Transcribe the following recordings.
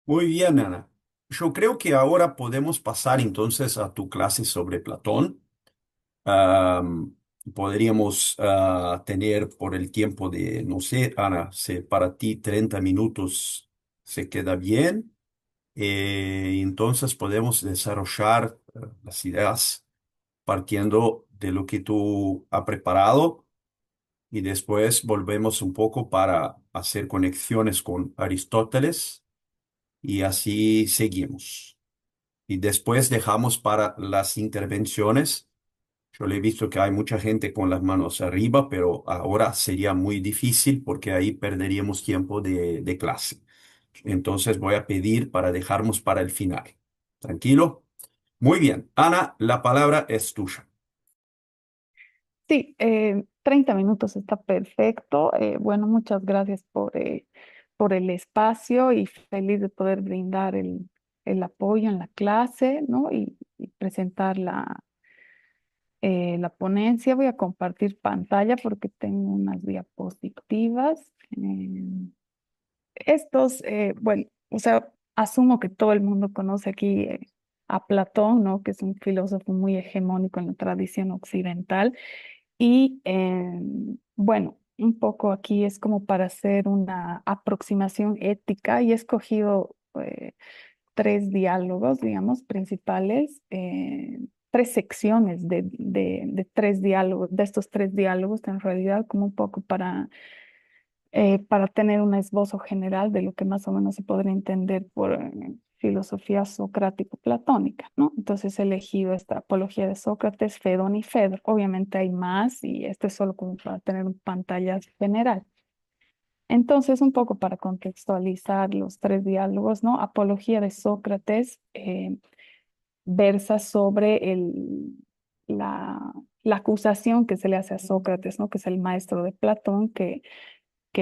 Muy bien, Ana. Yo creo que ahora podemos pasar entonces a tu clase sobre Platón. Am, Podríamos tener por el tiempo de, no sé, Ana, si para ti 30 minutos se queda bien. Entonces podemos desarrollar las ideas partiendo de lo que tú has preparado y después volvemos un poco para hacer conexiones con Aristóteles y así seguimos. Y después dejamos para las intervenciones. Yo le he visto que hay mucha gente con las manos arriba, pero ahora sería muy difícil porque ahí perderíamos tiempo de clase. Entonces voy a pedir para dejarnos para el final. ¿Tranquilo? Muy bien. Ana, la palabra es tuya. Sí, 30 minutos está perfecto. Bueno, muchas gracias por el espacio y feliz de poder brindar el apoyo en la clase, ¿no? Y presentar la ponencia. Voy a compartir pantalla porque tengo unas diapositivas. Bueno, o sea, asumo que todo el mundo conoce aquí a Platón, ¿no? Que es un filósofo muy hegemónico en la tradición occidental. Y bueno, un poco aquí es como para hacer una aproximación ética y he escogido tres diálogos, digamos, principales, tres secciones de tres diálogos, de estos tres diálogos, en realidad como un poco para tener un esbozo general de lo que más o menos se podría entender por filosofía socrático-platónica, ¿no? Entonces he elegido esta apología de Sócrates, Fedón y Fedro. Obviamente hay más y esto es solo como para tener un pantalla general. Entonces, un poco para contextualizar los tres diálogos, ¿no? Apología de Sócrates versa sobre la, la acusación que se le hace a Sócrates, ¿no? Que es el maestro de Platón, que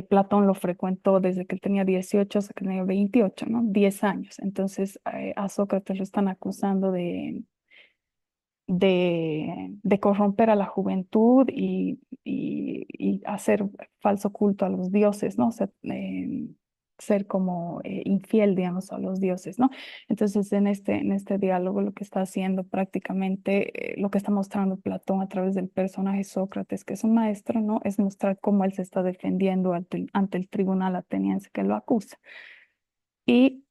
Platón lo frecuentó desde que él tenía 18 hasta que tenía 28, ¿no? 10 años. Entonces, a Sócrates lo están acusando de corromper a la juventud y hacer falso culto a los dioses, ¿no? O sea, ser como infiel, digamos, a los dioses, ¿no? Entonces, en este diálogo lo que está haciendo prácticamente, lo que está mostrando Platón a través del personaje Sócrates, que es un maestro, ¿no? Es mostrar cómo él se está defendiendo ante el tribunal ateniense que lo acusa. Y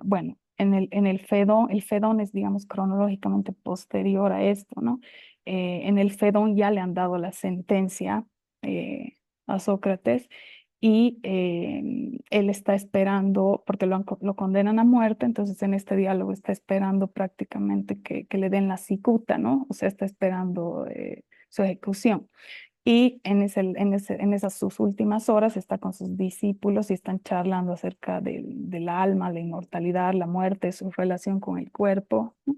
bueno, el Fedón es, digamos, cronológicamente posterior a esto, ¿no? En el Fedón ya le han dado la sentencia a Sócrates y él está esperando, porque lo condenan a muerte, entonces en este diálogo está esperando prácticamente que le den la cicuta, ¿no? O sea, está esperando su ejecución. Y en esas sus últimas horas está con sus discípulos y están charlando acerca del alma, la inmortalidad, la muerte, su relación con el cuerpo, ¿no?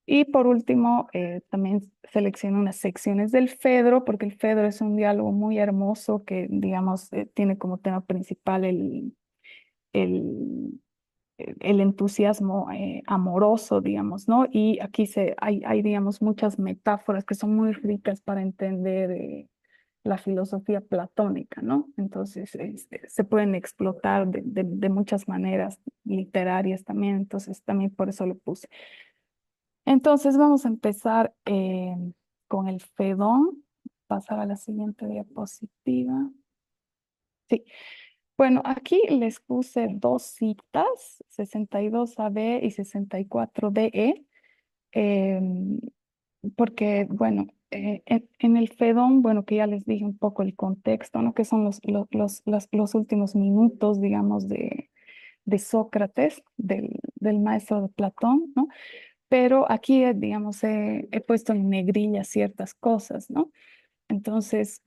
Y por último, también selecciono unas secciones del Fedro, porque el Fedro es un diálogo muy hermoso que, digamos, tiene como tema principal el, el entusiasmo amoroso, digamos, ¿no? Y aquí hay, digamos, muchas metáforas que son muy ricas para entender la filosofía platónica, ¿no? Entonces, se pueden explotar de muchas maneras literarias también, entonces también por eso lo puse. Entonces, vamos a empezar con el Fedón. Pasar a la siguiente diapositiva. Sí. Bueno, aquí les puse dos citas, 62 AB y 64 DE, em, porque, bueno, en el Fedón, bueno, que ya les dije un poco el contexto, ¿no? Que son los últimos minutos, digamos, de Sócrates, del maestro de Platón, ¿no? Pero aquí, digamos, he puesto en negrilla ciertas cosas, ¿no? Entonces,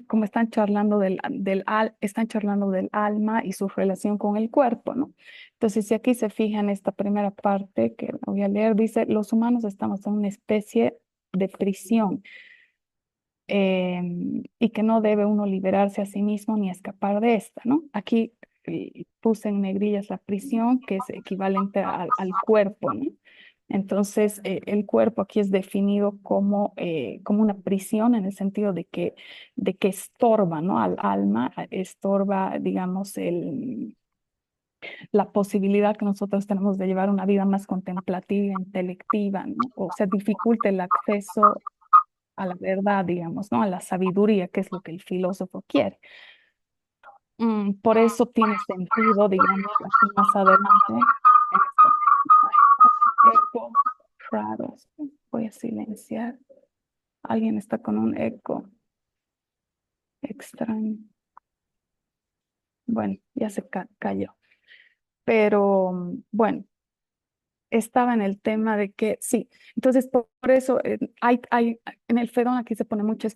como están charlando están charlando del alma y su relación con el cuerpo, ¿no? Entonces, si aquí se fijan, esta primera parte que voy a leer, dice, los humanos estamos en una especie de prisión y que no debe uno liberarse a sí mismo ni escapar de esta, ¿no? Aquí puse en negrillas la prisión, que es equivalente al cuerpo, ¿no? Entonces, el cuerpo aquí es definido como una prisión en el sentido de que estorba, ¿no? Al alma, estorba, digamos, la posibilidad que nosotros tenemos de llevar una vida más contemplativa, intelectiva, ¿no? O sea, dificulta el acceso a la verdad, digamos, ¿no? A la sabiduría, que es lo que el filósofo quiere. Por eso tiene sentido, digamos, aquí más adelante, en esto. Ay, eco raro. Voy a silenciar. Alguien está con un eco extraño. Bueno, ya se cayó. Pero bueno, estaba en el tema de que sí, entonces por eso en el Fedón aquí se pone mucho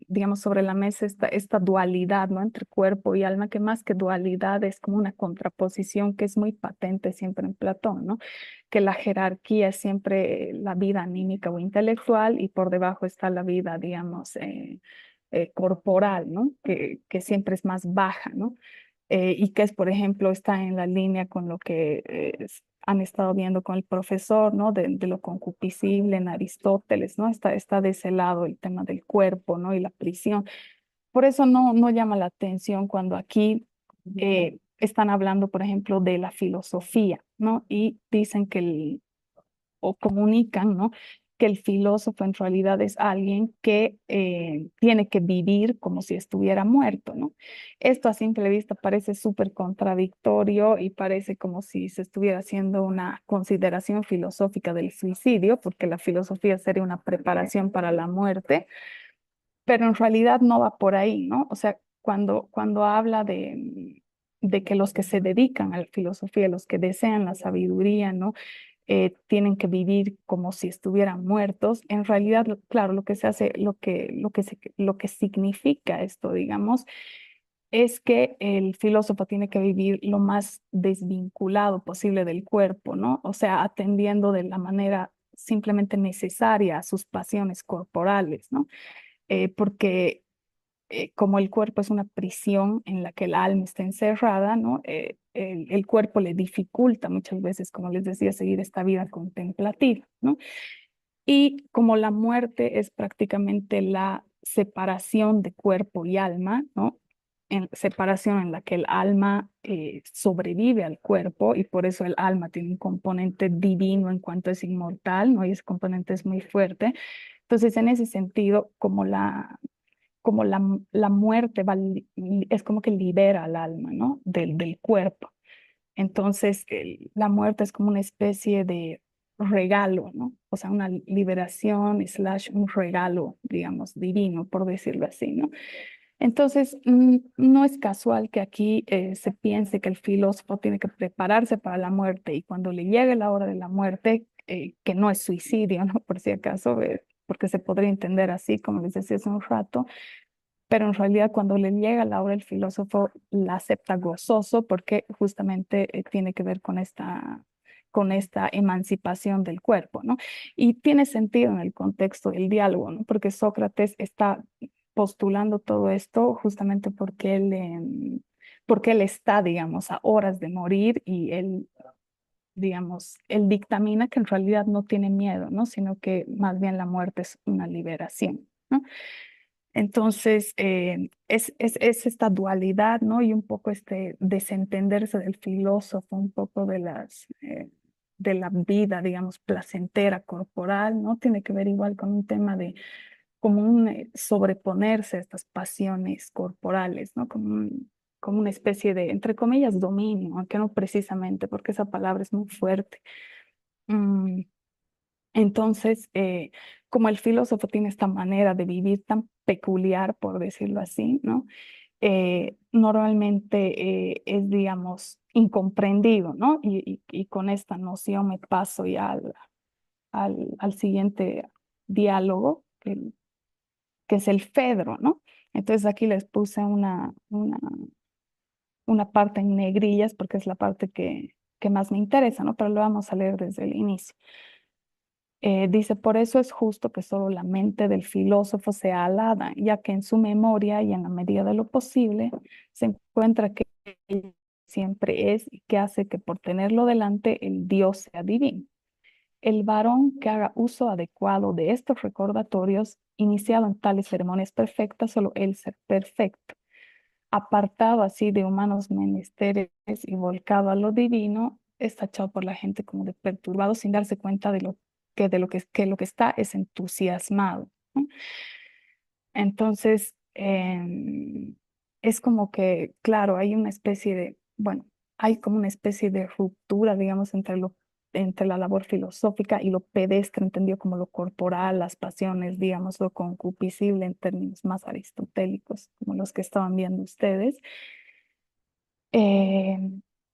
digamos, sobre la mesa esta dualidad, ¿no? Entre cuerpo y alma, que más que dualidad es como una contraposición que es muy patente siempre en Platón, ¿no? Que la jerarquía es siempre la vida anímica o intelectual y por debajo está la vida, digamos, corporal, ¿no? Que siempre es más baja, ¿no? Y que es, por ejemplo, está en la línea con lo que han estado viendo con el profesor, ¿no? De lo concupiscible en Aristóteles, ¿no? Está de ese lado el tema del cuerpo, ¿no? Y la prisión. Por eso no llama la atención cuando aquí están hablando, por ejemplo, de la filosofía, ¿no? Y dicen que o comunican, ¿no? Que el filósofo en realidad es alguien que tiene que vivir como si estuviera muerto, ¿no? Esto a simple vista parece súper contradictorio y parece como si se estuviera haciendo una consideración filosófica del suicidio, porque la filosofía sería una preparación para la muerte, pero en realidad no va por ahí, ¿no? O sea, cuando habla de que los que se dedican a la filosofía, los que desean la sabiduría, ¿no? Tienen que vivir como si estuvieran muertos. En realidad, claro, lo que se hace, lo que significa esto, digamos, es que el filósofo tiene que vivir lo más desvinculado posible del cuerpo, ¿no? O sea, atendiendo de la manera simplemente necesaria a sus pasiones corporales, ¿no? Porque como el cuerpo es una prisión en la que el alma está encerrada, ¿no? El cuerpo le dificulta muchas veces, como les decía, seguir esta vida contemplativa, ¿no? Y como la muerte es prácticamente la separación de cuerpo y alma, ¿no? Separación en la que el alma sobrevive al cuerpo y por eso el alma tiene un componente divino en cuanto es inmortal, ¿no? Y ese componente es muy fuerte. Entonces, en ese sentido, como la muerte es como que libera al alma, ¿no? Del cuerpo. Entonces, la muerte es como una especie de regalo, ¿no? O sea, una liberación slash un regalo, digamos, divino, por decirlo así, ¿no? Entonces, no es casual que aquí se piense que el filósofo tiene que prepararse para la muerte y cuando le llegue la hora de la muerte, que no es suicidio, ¿no? Por si acaso, porque se podría entender así, como les decía hace un rato, pero en realidad cuando le llega la hora, el filósofo la acepta gozoso porque justamente tiene que ver con esta emancipación del cuerpo, ¿no? Y tiene sentido en el contexto del diálogo, ¿no? Porque Sócrates está postulando todo esto justamente porque él está, digamos, a horas de morir y él, digamos, él dictamina que en realidad no tiene miedo, ¿no? Sino que más bien la muerte es una liberación, ¿no? Entonces, es esta dualidad, ¿no? Y un poco este desentenderse del filósofo, un poco de la vida, digamos, placentera, corporal, ¿no? Tiene que ver igual con un tema de como un sobreponerse a estas pasiones corporales, ¿no? Como una especie de, entre comillas, dominio, aunque no precisamente, porque esa palabra es muy fuerte. Mm, entonces, como el filósofo tiene esta manera de vivir tan peculiar, por decirlo así, ¿no? Normalmente es, digamos, incomprendido, ¿no? Y con esta noción me paso ya al siguiente diálogo, que es el Fedro, ¿no? Entonces aquí les puse una parte en negrillas porque es la parte que más me interesa, ¿no? Pero lo vamos a leer desde el inicio. Dice, por eso es justo que solo la mente del filósofo sea alada, ya que en su memoria y en la medida de lo posible se encuentra que él siempre es y que hace que por tenerlo delante el Dios sea divino. El varón que haga uso adecuado de estos recordatorios, iniciado en tales ceremonias perfectas, solo él ser perfecto. apartado así de humanos menesteres y volcado a lo divino, es tachado por la gente como de perturbado sin darse cuenta de lo que está es entusiasmado, ¿no? Entonces, es como que, claro, hay una especie de, bueno, hay como una especie de ruptura, digamos, entre la labor filosófica y lo pedestre, entendido como lo corporal, las pasiones, digamos, lo concupiscible en términos más aristotélicos, como los que estaban viendo ustedes. Eh,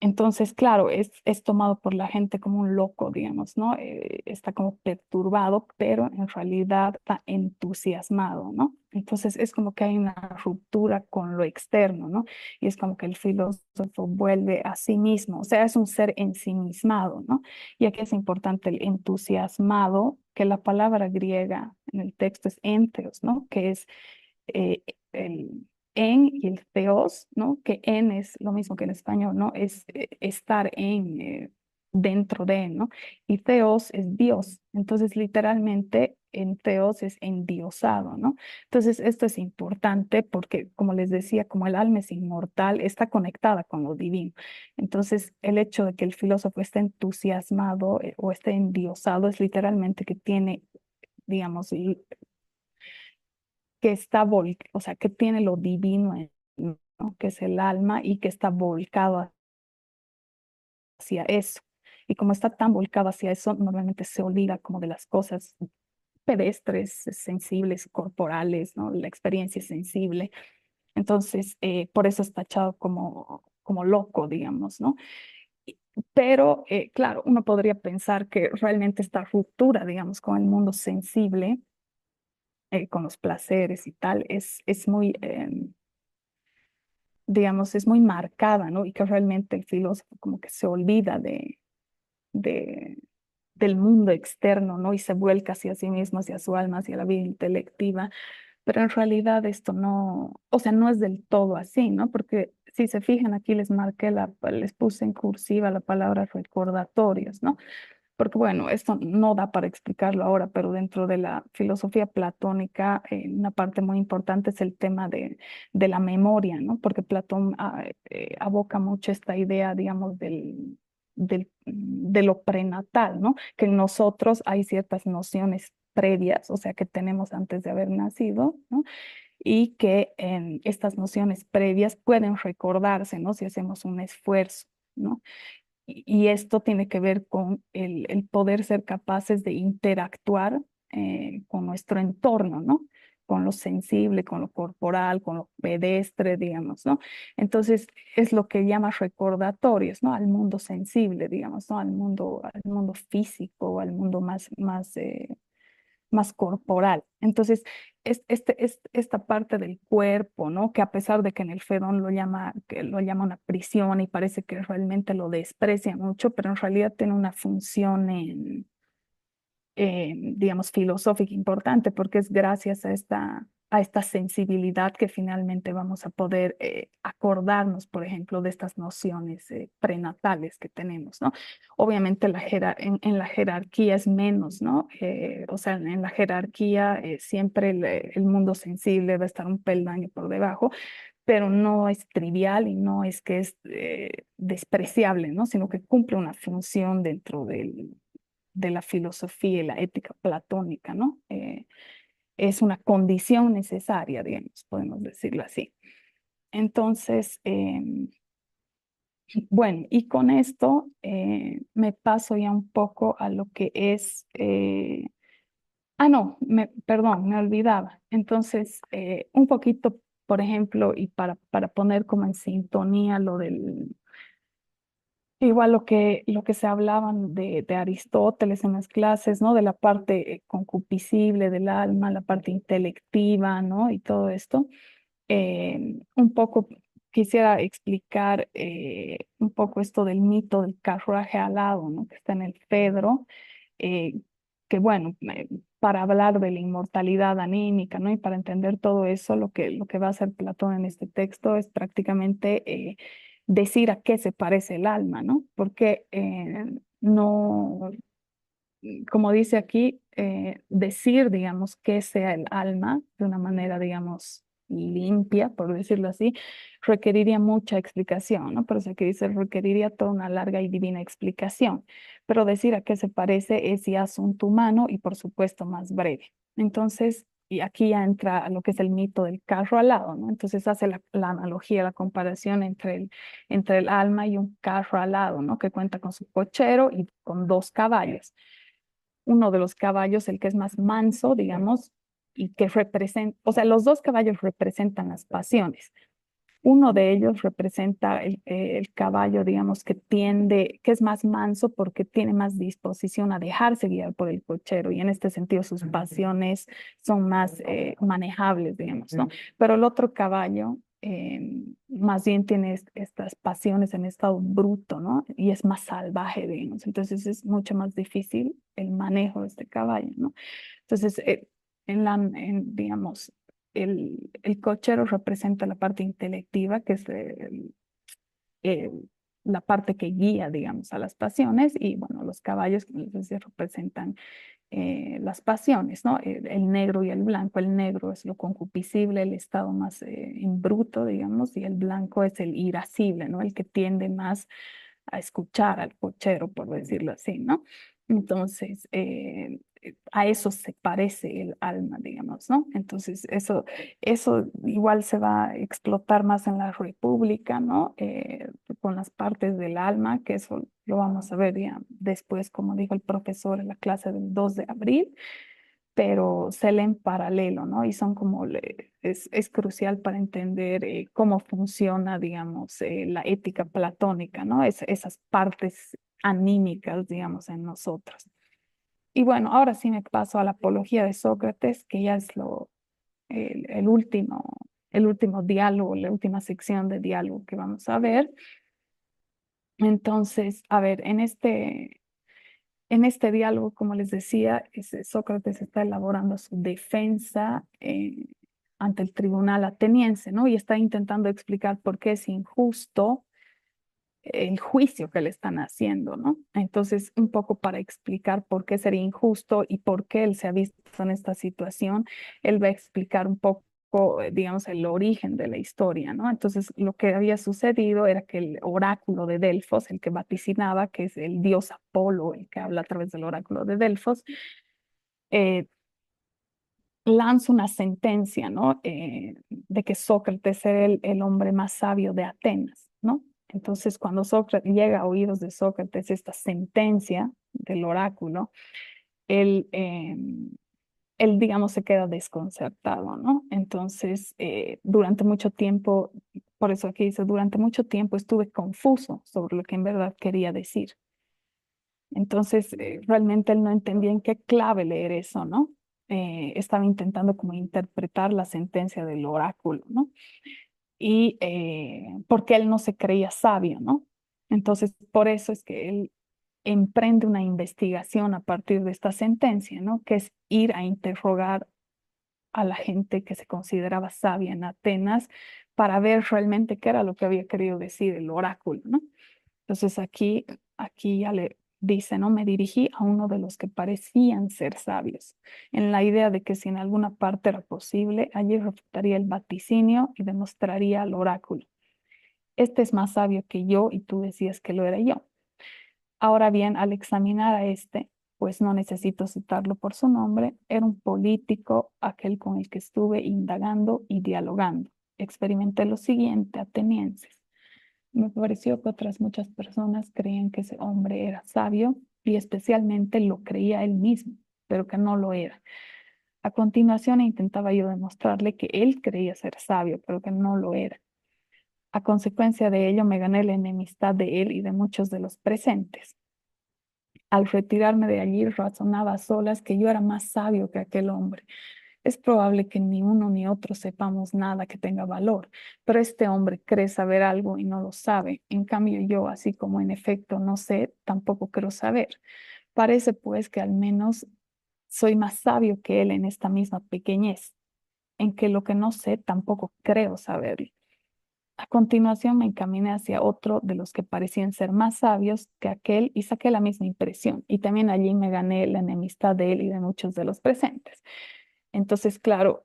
entonces, claro, es tomado por la gente como un loco, digamos, ¿no? Está como perturbado, pero en realidad está entusiasmado, ¿no? Entonces es como que hay una ruptura con lo externo, ¿no? Y es como que el filósofo vuelve a sí mismo, o sea, es un ser ensimismado, ¿no? Y aquí es importante el entusiasmado, que la palabra griega en el texto es entheos, ¿no? Que es el en y el theos, ¿no? Que en es lo mismo que en español, ¿no? Es estar en, dentro de, ¿no? Y theos es Dios. Entonces, literalmente, en theos es endiosado, ¿no? Entonces, esto es importante porque, como les decía, como el alma es inmortal, está conectada con lo divino. Entonces, el hecho de que el filósofo esté entusiasmado o esté endiosado es literalmente que tiene, digamos, que está o sea, que tiene lo divino, ¿no? Que es el alma y que está volcado hacia eso. Y como está tan volcado hacia eso, normalmente se olvida como de las cosas pedestres, sensibles, corporales, ¿no? La experiencia es sensible. Entonces, por eso es tachado como loco, digamos, ¿no? Pero, claro, uno podría pensar que realmente esta ruptura, digamos, con el mundo sensible, con los placeres y tal, es muy, digamos, es muy marcada, ¿no? Y que realmente el filósofo como que se olvida de, del mundo externo, ¿no? Y se vuelca hacia sí mismo, hacia su alma, hacia la vida intelectiva. Pero en realidad esto no, o sea, no es del todo así, ¿no? Porque si se fijan aquí les puse en cursiva la palabra recordatorios, ¿no? Porque bueno, esto no da para explicarlo ahora, pero dentro de la filosofía platónica, una parte muy importante es el tema de la memoria, ¿no? Porque Platón aboca mucho esta idea, digamos, de lo prenatal, ¿no? Que en nosotros hay ciertas nociones previas, o sea, que tenemos antes de haber nacido, ¿no? Y que estas nociones previas pueden recordarse, ¿no? Si hacemos un esfuerzo, ¿no? Y esto tiene que ver con el poder ser capaces de interactuar con nuestro entorno, ¿no? Con lo sensible, con lo corporal, con lo pedestre, digamos, ¿no? Entonces, es lo que llama recordatorios, ¿no? Al mundo sensible, digamos, ¿no? Al mundo físico, al mundo más corporal. Entonces, esta parte del cuerpo, ¿no? Que a pesar de que en el Fedón que lo llama una prisión y parece que realmente lo desprecia mucho, pero en realidad tiene una función digamos, filosófica importante, porque es gracias a esta sensibilidad que finalmente vamos a poder acordarnos, por ejemplo, de estas nociones prenatales que tenemos, ¿no? Obviamente en la jerarquía es menos, ¿no? O sea, en la jerarquía siempre el mundo sensible va a estar un peldaño por debajo, pero no es trivial y no es que es despreciable, ¿no? Sino que cumple una función dentro de la filosofía y la ética platónica, ¿no? Es una condición necesaria, digamos, podemos decirlo así. Entonces, bueno, y con esto me paso ya un poco a lo que es, no, perdón, me olvidaba. Entonces, un poquito, por ejemplo, y para poner como en sintonía lo del igual lo que se hablaban de Aristóteles en las clases, ¿no? De la parte concupiscible del alma, la parte intelectiva, ¿no? Y todo esto. Un poco quisiera explicar un poco esto del mito del carruaje alado, ¿no? Que está en el Fedro, eh, que bueno, para hablar de la inmortalidad anímica, ¿no? Y para entender todo eso, lo que va a hacer Platón en este texto es prácticamente decir a qué se parece el alma, ¿no? Porque no, como dice aquí, decir, digamos, qué sea el alma de una manera, digamos, limpia, por decirlo así, requeriría mucha explicación, ¿no? Por eso que dice, requeriría toda una larga y divina explicación. Pero decir a qué se parece es ya asunto humano y por supuesto más breve. Entonces, y aquí ya entra lo que es el mito del carro alado, ¿no? Entonces hace la analogía, la comparación entre el alma y un carro alado, ¿no? Que cuenta con su cochero y con dos caballos. Uno de los caballos, el que es más manso, digamos, y que representa, o sea, los dos caballos representan las pasiones. Uno de ellos representa el caballo, digamos, que tiende, que es más manso porque tiene más disposición a dejarse guiar por el cochero y en este sentido sus pasiones son más manejables, digamos, ¿no? Pero el otro caballo más bien tiene estas pasiones en estado bruto, ¿no? Y es más salvaje, digamos. Entonces es mucho más difícil el manejo de este caballo, ¿no? Entonces, digamos, el cochero representa la parte intelectiva, que es el- la parte que guía, digamos, a las pasiones, y bueno, los caballos, como les decía, representan las pasiones, ¿no? El negro y el blanco. El negro es lo concupiscible, el estado más bruto, digamos, y el blanco es el irascible, ¿no? El que tiende más a escuchar al cochero, por decirlo así, ¿no? Entonces, a eso se parece el alma, digamos, ¿no? Entonces, eso igual se va a explotar más en la República, ¿no? Con las partes del alma, que eso lo vamos a ver ya después, como dijo el profesor en la clase del 2 de abril, pero se leen paralelo, ¿no? Y son como, es crucial para entender cómo funciona, digamos, la ética platónica, ¿no? Esas partes anímicas, digamos, en nosotros. Y bueno, ahora sí me paso a la apología de Sócrates, que ya es el último diálogo, la última sección de diálogo que vamos a ver. Entonces, a ver, en este diálogo, como les decía, Sócrates está elaborando su defensa ante el tribunal ateniense, ¿no? Y está intentando explicar por qué es injusto el juicio que le están haciendo, ¿no? Entonces, un poco para explicar por qué sería injusto y por qué él se ha visto en esta situación, él va a explicar un poco digamos, el origen de la historia, ¿no? Entonces, lo que había sucedido era que el oráculo de Delfos, el que vaticinaba, que es el dios Apolo, el que habla a través del oráculo de Delfos, eh, lanza una sentencia, ¿no? De que Sócrates era el hombre más sabio de Atenas, ¿no? Entonces, cuando Sócrates llega a oídos de Sócrates esta sentencia del oráculo, él, digamos, se queda desconcertado, ¿no? Entonces, durante mucho tiempo, por eso aquí dice, durante mucho tiempo estuve confuso sobre lo que en verdad quería decir. Entonces, realmente él no entendía en qué clave leer eso, ¿no? Estaba intentando como interpretar la sentencia del oráculo, ¿no? Y porque él no se creía sabio, ¿no? Entonces, por eso es que él emprende una investigación a partir de esta sentencia, ¿no? Que es ir a interrogar a la gente que se consideraba sabia en Atenas para ver realmente qué era lo que había querido decir el oráculo, ¿no? Entonces aquí ya le dice, ¿no? Me dirigí a uno de los que parecían ser sabios, en la idea de que si en alguna parte era posible, allí refutaría el vaticinio y demostraría el oráculo. Este es más sabio que yo y tú decías que lo era yo. Ahora bien, al examinar a este, pues no necesito citarlo por su nombre, era un político, aquel con el que estuve indagando y dialogando. Experimenté lo siguiente, atenienses. Me pareció que otras muchas personas creían que ese hombre era sabio y especialmente lo creía él mismo, pero que no lo era. A continuación intentaba yo demostrarle que él creía ser sabio, pero que no lo era. A consecuencia de ello me gané la enemistad de él y de muchos de los presentes. Al retirarme de allí razonaba a solas que yo era más sabio que aquel hombre. Es probable que ni uno ni otro sepamos nada que tenga valor, pero este hombre cree saber algo y no lo sabe. En cambio yo, así como en efecto no sé, tampoco creo saber. Parece pues que al menos soy más sabio que él en esta misma pequeñez, en que lo que no sé tampoco creo saberlo. A continuación me encaminé hacia otro de los que parecían ser más sabios que aquel y saqué la misma impresión. Y también allí me gané la enemistad de él y de muchos de los presentes. Entonces, claro,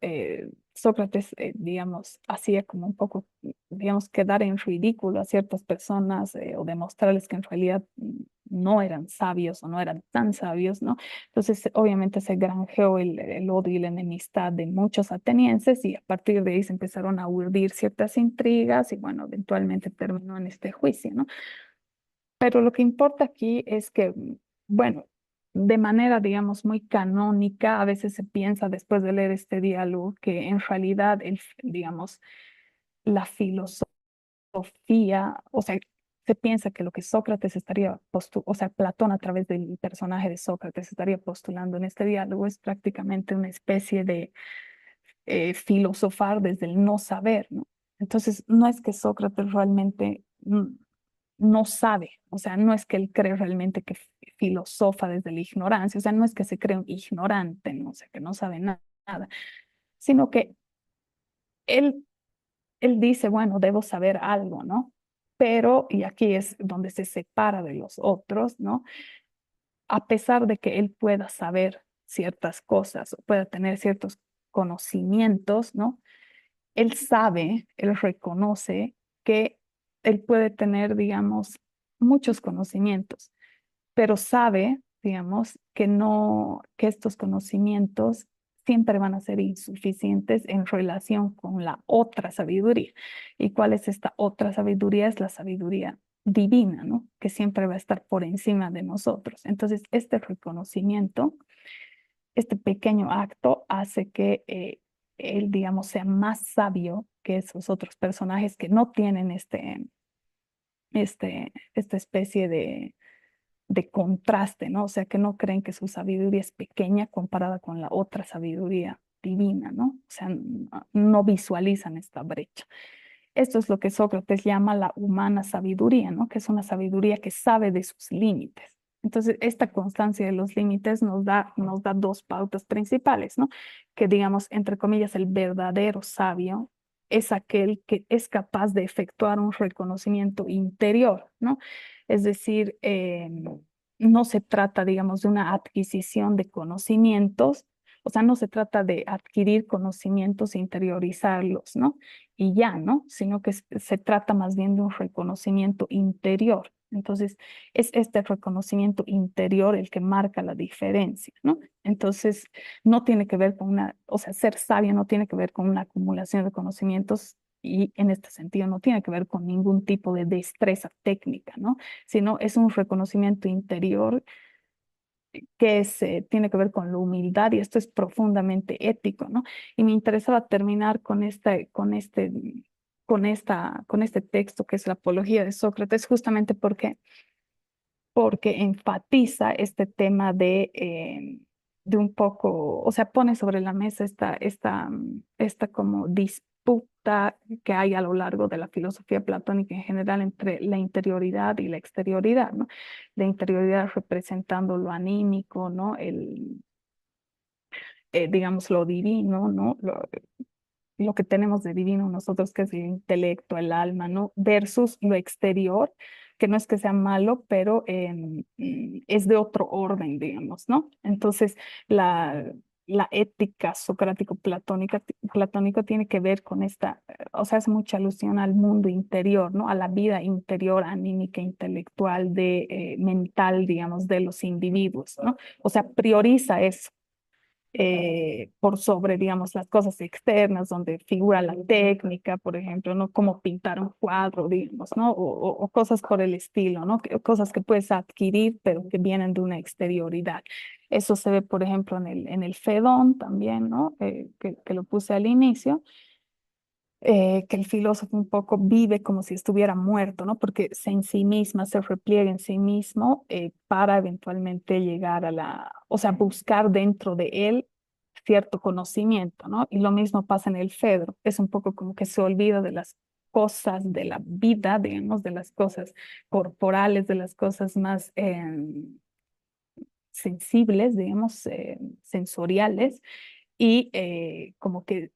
Sócrates, digamos, hacía como un poco, digamos, quedar en ridículo a ciertas personas o demostrarles que en realidad no eran sabios o no eran tan sabios, ¿no? Entonces, obviamente se granjeó el odio y la enemistad de muchos atenienses y a partir de ahí se empezaron a urdir ciertas intrigas y bueno, eventualmente terminó en este juicio, ¿no? Pero lo que importa aquí es que, bueno, de manera, digamos, muy canónica, a veces se piensa después de leer este diálogo que en realidad, digamos, la filosofía, o sea, se piensa que lo que Sócrates estaría o sea, Platón a través del personaje de Sócrates estaría postulando en este diálogo es prácticamente una especie de filosofar desde el no saber, ¿no? Entonces, no es que Sócrates realmente no sabe, o sea, no es que él cree realmente que filosofa desde la ignorancia, o sea, no es que se cree un ignorante, no sé, que no sabe nada, sino que él, él dice, bueno, debo saber algo, ¿no? Pero, y aquí es donde se separa de los otros, ¿no? A pesar de que él pueda saber ciertas cosas, pueda tener ciertos conocimientos, ¿no? Él sabe, él reconoce que él puede tener, digamos, muchos conocimientos, pero sabe, digamos, que no, que estos conocimientos siempre van a ser insuficientes en relación con la otra sabiduría. ¿Y cuál es esta otra sabiduría? Es la sabiduría divina, ¿no? Que siempre va a estar por encima de nosotros. Entonces, este reconocimiento, este pequeño acto hace que él, digamos, sea más sabio que esos otros personajes que no tienen esta especie de contraste, ¿no? O sea, que no creen que su sabiduría es pequeña comparada con la otra sabiduría divina, ¿no? O sea, no visualizan esta brecha. Esto es lo que Sócrates llama la humana sabiduría, ¿no? Que es una sabiduría que sabe de sus límites. Entonces, esta constancia de los límites nos da dos pautas principales, ¿no? Que digamos, entre comillas, el verdadero sabio es aquel que es capaz de efectuar un reconocimiento interior, ¿no? Es decir, no se trata, digamos, de una adquisición de conocimientos, o sea, no se trata de adquirir conocimientos e interiorizarlos, ¿no? Y ya, ¿no? Sino que se trata más bien de un reconocimiento interior. Entonces, es este reconocimiento interior el que marca la diferencia, ¿no? Entonces, no tiene que ver con una, o sea, ser sabio no tiene que ver con una acumulación de conocimientos y en este sentido no tiene que ver con ningún tipo de destreza técnica, ¿no? Sino es un reconocimiento interior que tiene que ver con la humildad y esto es profundamente ético, ¿no? Y me interesaba terminar con este texto que es la Apología de Sócrates, justamente porque enfatiza este tema de un poco, o sea, pone sobre la mesa esta como disputa que hay a lo largo de la filosofía platónica en general entre la interioridad y la exterioridad, ¿no? La interioridad representando lo anímico, ¿no? Digamos, lo divino, ¿no? Lo que tenemos de divino nosotros, que es el intelecto, el alma, ¿no? Versus lo exterior, que no es que sea malo, pero es de otro orden, digamos, ¿no? Entonces, la, la ética socrático-platónica tiene que ver con o sea, es mucha alusión al mundo interior, ¿no? A la vida interior, anímica, intelectual, mental, digamos, de los individuos, ¿no? O sea, prioriza eso por sobre, digamos, las cosas externas, donde figura la técnica, por ejemplo, ¿no? Cómo pintar un cuadro, digamos, ¿no? O cosas por el estilo, ¿no? Cosas que puedes adquirir, pero que vienen de una exterioridad. Eso se ve, por ejemplo, en el Fedón también, ¿no? Que lo puse al inicio. Que el filósofo un poco vive como si estuviera muerto, ¿no? Porque se en sí misma, se repliega en sí mismo para eventualmente llegar o sea, buscar dentro de él cierto conocimiento, ¿no? Y lo mismo pasa en el Fedro, es un poco como que se olvida de las cosas de la vida, digamos, de las cosas corporales, de las cosas más sensibles, digamos, sensoriales y como que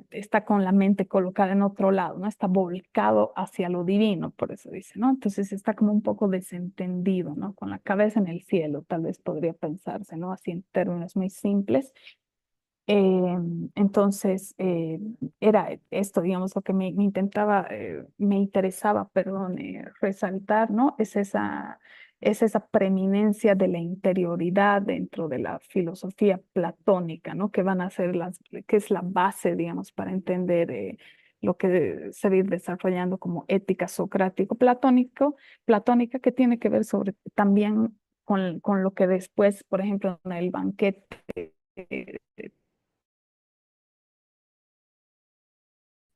está con la mente colocada en otro lado, ¿no? Está volcado hacia lo divino, por eso dice, ¿no? Entonces está como un poco desentendido, ¿no? Con la cabeza en el cielo, tal vez podría pensarse, ¿no? Así en términos muy simples. Eh, entonces, era esto, digamos, lo que me intentaba, me interesaba, perdón, resaltar, ¿no? Es esa preeminencia de la interioridad dentro de la filosofía platónica, ¿no? Que van a ser que es la base, digamos, para entender lo que se va a ir desarrollando como ética platónica, que tiene que ver sobre también con lo que después, por ejemplo, en el banquete eh,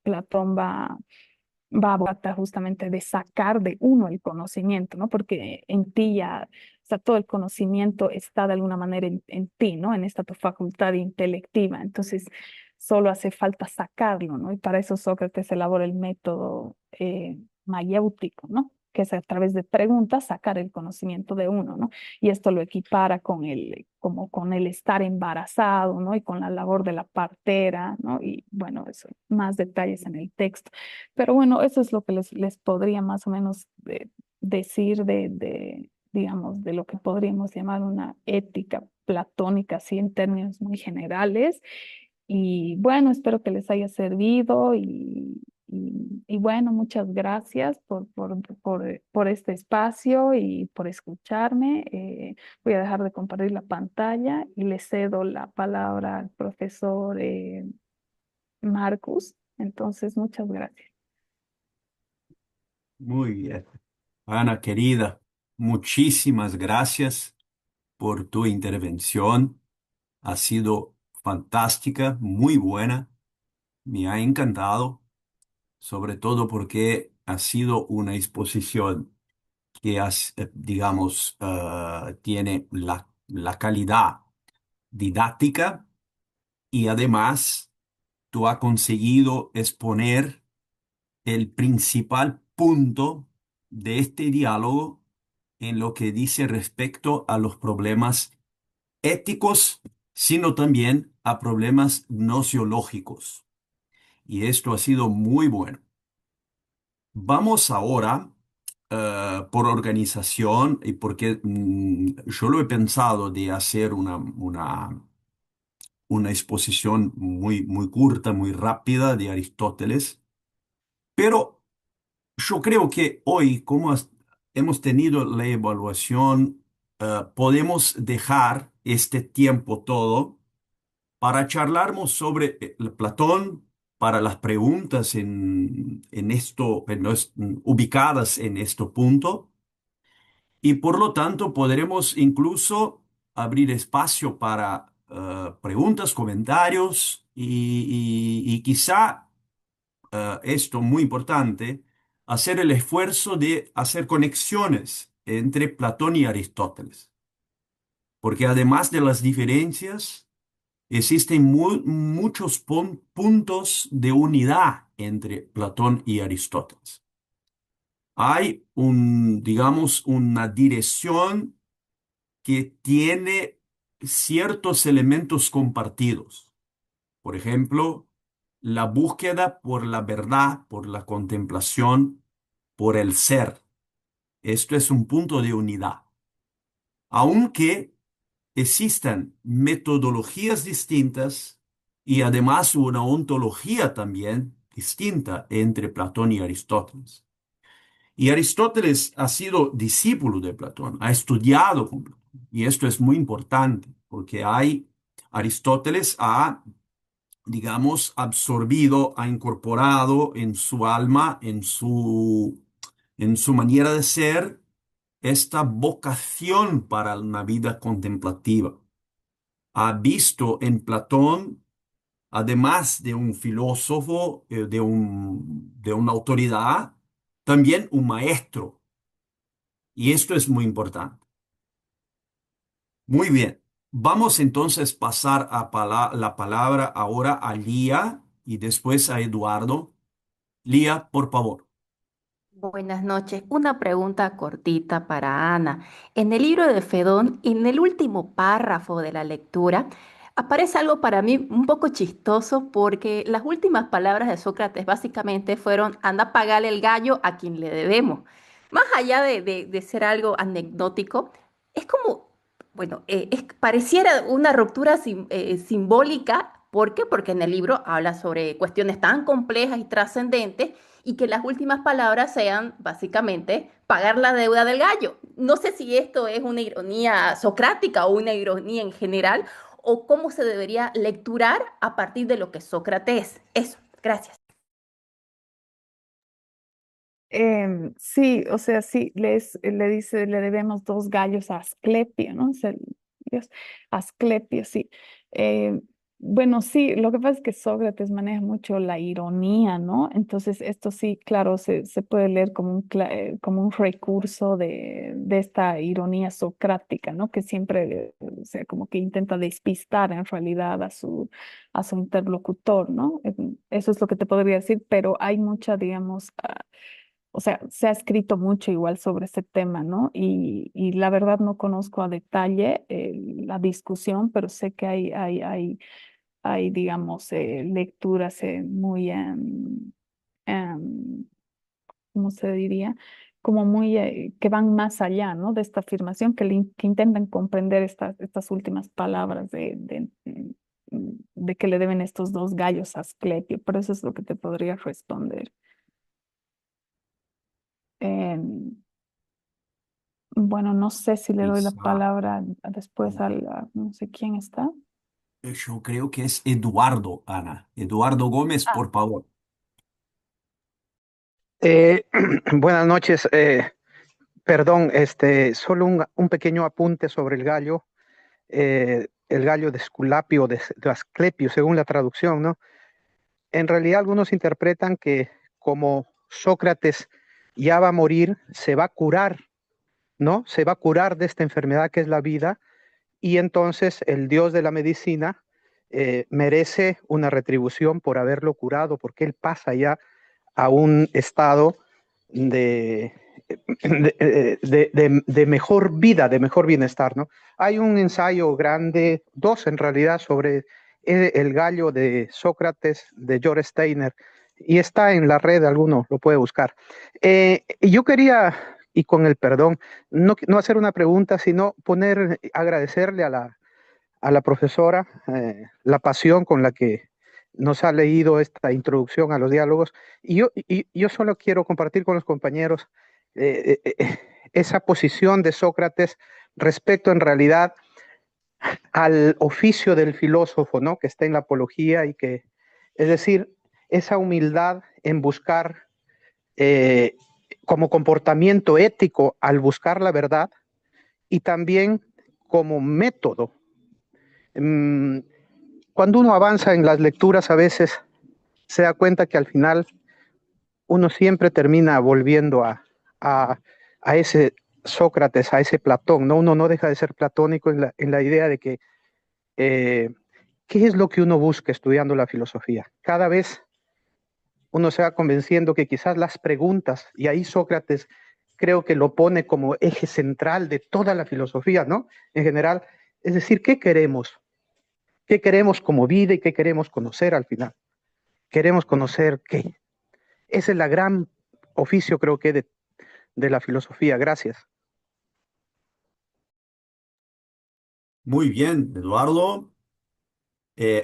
Platón va a tratar justamente de sacar de uno el conocimiento, ¿no? Porque en ti ya, o sea, todo el conocimiento está de alguna manera en ti, ¿no? En esta tu facultad intelectiva. Entonces, solo hace falta sacarlo, ¿no? Y para eso Sócrates elabora el método mayéutico, ¿no? Que es a través de preguntas sacar el conocimiento de uno, ¿no? Y esto lo equipara como con el estar embarazado, ¿no? Y con la labor de la partera, ¿no? Y bueno, eso, más detalles en el texto. Pero bueno, eso es lo que les podría más o menos decir digamos, de lo que podríamos llamar una ética platónica, así en términos muy generales. Y bueno, espero que les haya servido y bueno, muchas gracias por este espacio y por escucharme. Voy a dejar de compartir la pantalla y le cedo la palabra al profesor Marcus. Entonces, muchas gracias. Muy bien. Ana querida, muchísimas gracias por tu intervención. Ha sido fantástica, muy buena. Me ha encantado, sobre todo porque ha sido una exposición que, digamos, tiene la calidad didáctica y además tú has conseguido exponer el principal punto de este diálogo en lo que dice respecto a los problemas éticos, sino también a problemas nociológicos. Y esto ha sido muy bueno. Vamos ahora, por organización y porque yo lo he pensado de hacer una exposición muy, muy corta, muy rápida de Aristóteles, pero yo creo que hoy, como hemos tenido la evaluación, podemos dejar este tiempo todo para charlarmos sobre Platón, para las preguntas en esto, ubicadas en este punto, y por lo tanto podremos incluso abrir espacio para preguntas, comentarios y quizá esto muy importante, hacer el esfuerzo de hacer conexiones entre Platón y Aristóteles, porque además de las diferencias, existen muchos puntos de unidad entre Platón y Aristóteles. Hay digamos, una dirección que tiene ciertos elementos compartidos. Por ejemplo, la búsqueda por la verdad, por la contemplación, por el ser. Esto es un punto de unidad. Aunque existan metodologías distintas y además una ontología también distinta entre Platón y Aristóteles. Y Aristóteles ha sido discípulo de Platón, ha estudiado con Platón. Y esto es muy importante porque Aristóteles ha, digamos, absorbido, ha incorporado en su alma, en su manera de ser, esta vocación para una vida contemplativa. Ha visto en Platón, además de un filósofo, de una autoridad, también un maestro. Y esto es muy importante. Muy bien. Vamos entonces a pasar la palabra ahora a Lía y después a Eduardo. Lía, por favor. Buenas noches. Una pregunta cortita para Ana. En el libro de Fedón, en el último párrafo de la lectura, aparece algo para mí un poco chistoso porque las últimas palabras de Sócrates básicamente fueron, anda a pagarle el gallo a quien le debemos. Más allá de ser algo anecdótico, es como, bueno, pareciera una ruptura simbólica ¿Por qué? Porque en el libro habla sobre cuestiones tan complejas y trascendentes y que las últimas palabras sean básicamente pagar la deuda del gallo. No sé si esto es una ironía socrática o una ironía en general o cómo se debería lecturar a partir de lo que Sócrates es. Eso, gracias. Sí, o sea, sí, le dice, le debemos dos gallos a Asclepio, ¿no? Es el dios Asclepio, sí. Eh, bueno, sí, lo que pasa es que Sócrates maneja mucho la ironía, ¿no? Entonces, esto sí, claro, se puede leer como como un recurso de esta ironía socrática, ¿no? Que siempre, o sea, como que intenta despistar en realidad a su interlocutor, ¿no? Eso es lo que te podría decir, pero hay mucha, digamos, o sea, se ha escrito mucho igual sobre este tema, ¿no? Y la verdad no conozco a detalle la discusión, pero sé que hay digamos, lecturas muy, ¿cómo se diría? Como muy, que van más allá, ¿no? De esta afirmación, que intentan comprender estas últimas palabras de que le deben estos dos gallos a Asclepio, pero eso es lo que te podría responder. Em, Bueno, no sé si le doy la Quizá, palabra después no sé quién está. yo creo que es Eduardo, Ana. Eduardo Gómez, Ah, por favor. Eh, Buenas noches. Perdón, solo un pequeño apunte sobre el gallo de Esculapio, de Asclepio, según la traducción, ¿no? En realidad, algunos interpretan que como Sócrates ya va a morir, se va a curar, ¿no? Se va a curar de esta enfermedad que es la vida, y entonces el dios de la medicina merece una retribución por haberlo curado, porque él pasa ya a un estado de, de mejor vida, de mejor bienestar, ¿no? Hay un ensayo grande, dos en realidad, sobre el gallo de Sócrates, de George Steiner, y está en la red, alguno lo puede buscar. Y yo quería, y con el perdón, no hacer una pregunta, sino agradecerle a la profesora la pasión con la que nos ha leído esta introducción a los diálogos. Y yo solo quiero compartir con los compañeros esa posición de Sócrates respecto en realidad al oficio del filósofo, ¿no? Que está en la apología es decir, esa humildad en buscar eh, como comportamiento ético al buscar la verdad y también como método. Mm, Cuando uno avanza en las lecturas, a veces se da cuenta que al final uno siempre termina volviendo a, a ese Sócrates, a ese Platón, ¿no? Uno no deja de ser platónico en la idea de que eh, ¿qué es lo que uno busca estudiando la filosofía? Cada vez uno se va convenciendo que quizás las preguntas, y ahí Sócrates creo que lo pone como eje central de toda la filosofía, ¿no? En general, es decir, ¿qué queremos? ¿Qué queremos como vida y qué queremos conocer al final? ¿Queremos conocer qué? Ese es la gran oficio, creo que, de la filosofía. Gracias. Muy bien, Eduardo.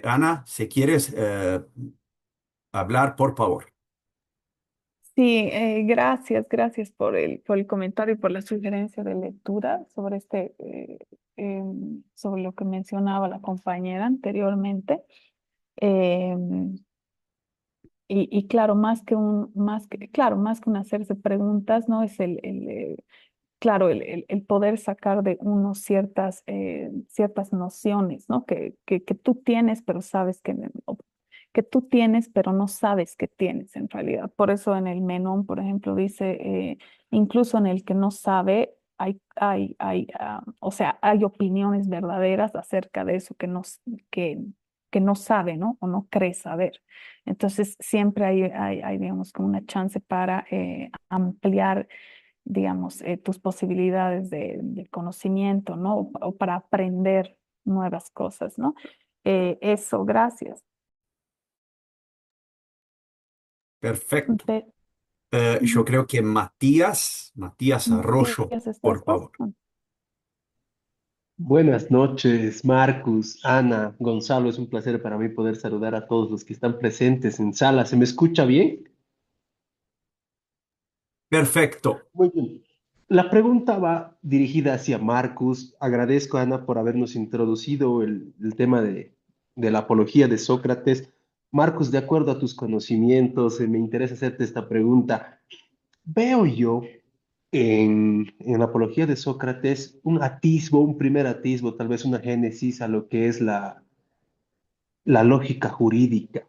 Ana, si quieres hablar, por favor. sí, gracias por el comentario y por la sugerencia de lectura sobre sobre lo que mencionaba la compañera anteriormente. Em, y claro, claro, más que un hacerse preguntas, ¿no? Es claro, el poder sacar de uno ciertas nociones, ¿no? Que tú tienes, pero sabes que tú tienes, pero no sabes que tienes en realidad. Por eso en el Menón, por ejemplo, dice, incluso en el que no sabe, o sea, hay opiniones verdaderas acerca de eso que, que no sabe, ¿no? O no cree saber. Entonces, siempre digamos, como una chance para ampliar digamos, tus posibilidades de conocimiento, ¿no? O para aprender nuevas cosas, ¿no? Eso, gracias. Perfecto. Pe- Yo creo que Matías Arroyo, Matías está por después. favor. Buenas noches, Marcus, Ana, Gonzalo. Es un placer para mí poder saludar a todos los que están presentes en sala. ¿Se me escucha bien? Perfecto. Muy bien. La pregunta va dirigida hacia Marcus. Agradezco, Ana, por habernos introducido el tema de la apología de Sócrates. Marcus, de acuerdo a tus conocimientos, me interesa hacerte esta pregunta. Veo yo en la apología de Sócrates un atisbo, un primer atisbo, tal vez una génesis a lo que es la lógica jurídica,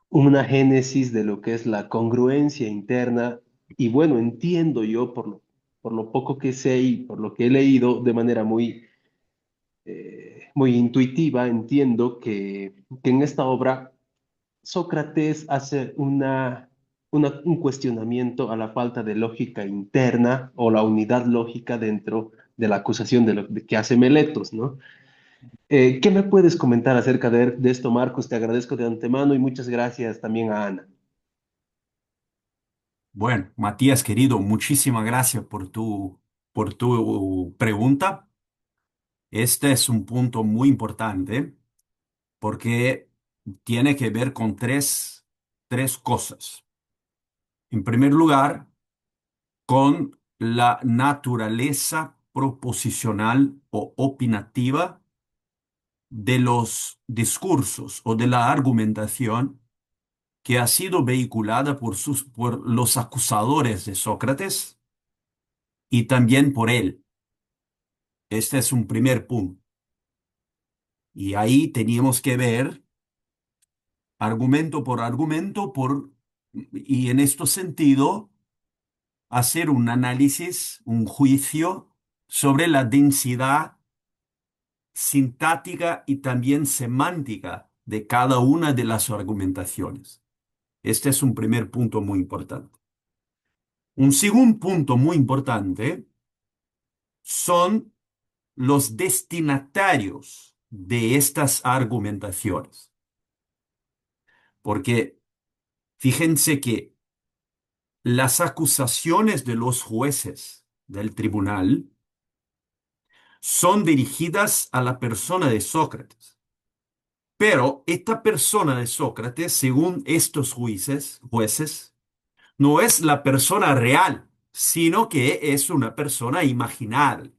una génesis de lo que es la congruencia interna. Y bueno, entiendo yo por lo poco que sé y por lo que he leído de manera muy intuitiva, entiendo que en esta obra Sócrates hace un cuestionamiento a la falta de lógica interna o la unidad lógica dentro de la acusación de que hace Meletos, ¿no? ¿Qué me puedes comentar acerca de esto, Marcos? Te agradezco de antemano y muchas gracias también a Ana. Bueno, Matías, querido, muchísimas gracias por tu pregunta. Este es un punto muy importante porque tiene que ver con tres cosas. En primer lugar, con la naturaleza proposicional o opinativa de los discursos o de la argumentación que ha sido vehiculada por los acusadores de Sócrates y también por él. Este es un primer punto. Y ahí teníamos que ver argumento por argumento y en este sentido hacer un análisis, un juicio sobre la densidad sintáctica y también semántica de cada una de las argumentaciones. Este es un primer punto muy importante. Un segundo punto muy importante son los destinatarios de estas argumentaciones. Porque fíjense que las acusaciones de los jueces del tribunal son dirigidas a la persona de Sócrates. Pero esta persona de Sócrates, según estos jueces, no es la persona real, sino que es una persona imaginal,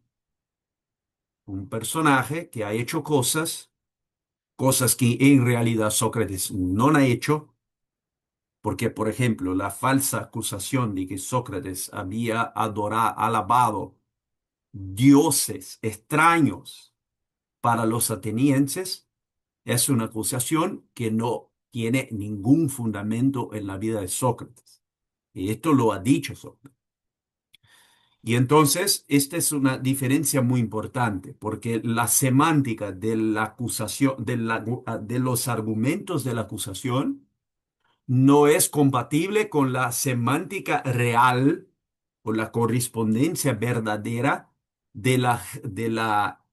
un personaje que ha hecho cosas que en realidad Sócrates no ha hecho, porque, por ejemplo, la falsa acusación de que Sócrates había alabado dioses extraños para los atenienses es una acusación que no tiene ningún fundamento en la vida de Sócrates. Y esto lo ha dicho Sócrates. Y entonces, esta es una diferencia muy importante, porque la semántica de la acusación, de los argumentos de la acusación, no es compatible con la semántica real o la correspondencia verdadera de la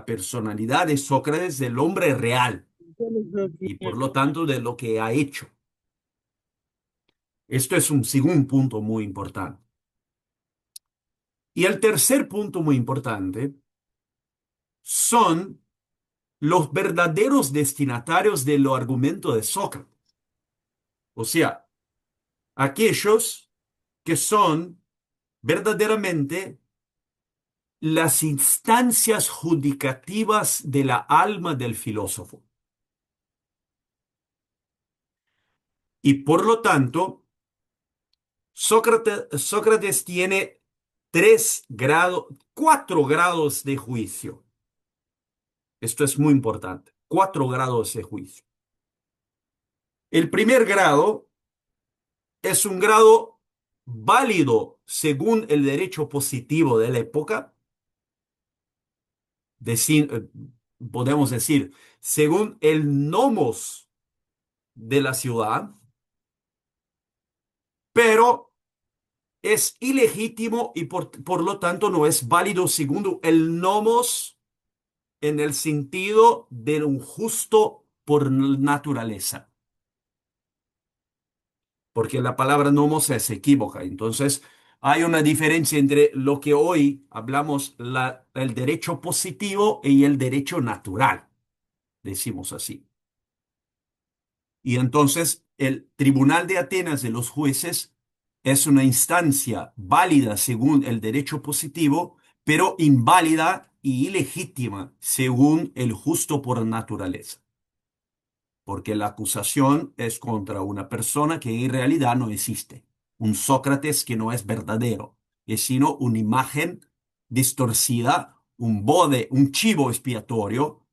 personalidad de Sócrates, del hombre real, y por lo tanto de lo que ha hecho. Esto es un segundo punto muy importante. Y el tercer punto muy importante son los verdaderos destinatarios del argumento de Sócrates. O sea, aquellos que son verdaderamente las instancias judicativas de la alma del filósofo. Y por lo tanto, Sócrates tiene 4 grados de juicio. Esto es muy importante. 4 grados de juicio. El primer grado es un grado válido según el derecho positivo de la época. Decir, podemos decir, según el nomos de la ciudad, pero es ilegítimo y por lo tanto no es válido según el nomos en el sentido de un justo por naturaleza, porque la palabra nomos se equivoca. Entonces, hay una diferencia entre lo que hoy hablamos, el derecho positivo y el derecho natural, decimos así. Y entonces el Tribunal de Atenas de los jueces es una instancia válida según el derecho positivo, pero inválida y ilegítima según el justo por naturaleza, porque la acusación es contra una persona que en realidad no existe, un Sócrates que no es verdadero, es sino una imagen distorcida, un bode, un chivo expiatorio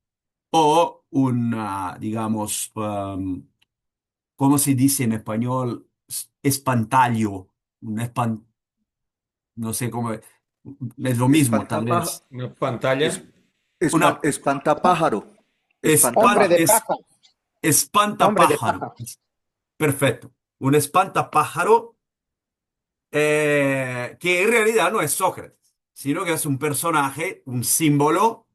o una, digamos, ¿cómo se dice en español? Espantallo, un no sé cómo, es lo mismo tal Espantapájaro, vez. una pantalla. Una Espantapájaro. Hombre de Espantapájaro. paja, hombre de espantapájaro. paja. Perfecto. Un espantapájaro que en realidad no es Sócrates, sino que es un personaje, un símbolo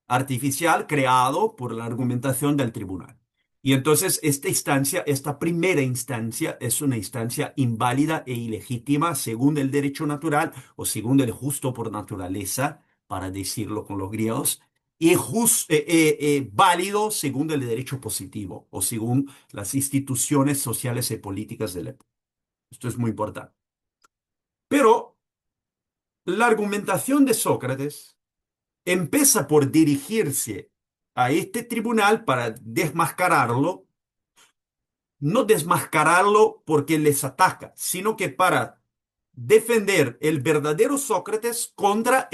artificial creado por la argumentación del tribunal. Y entonces esta instancia, esta primera instancia, es una instancia inválida e ilegítima según el derecho natural o según el justo por naturaleza, para decirlo con los griegos, y válido según el derecho positivo o según las instituciones sociales y políticas de la época. Esto es muy importante. Pero la argumentación de Sócrates empieza por dirigirse a este tribunal para desmascararlo, no desmascararlo porque les ataca, sino que para defender el verdadero Sócrates contra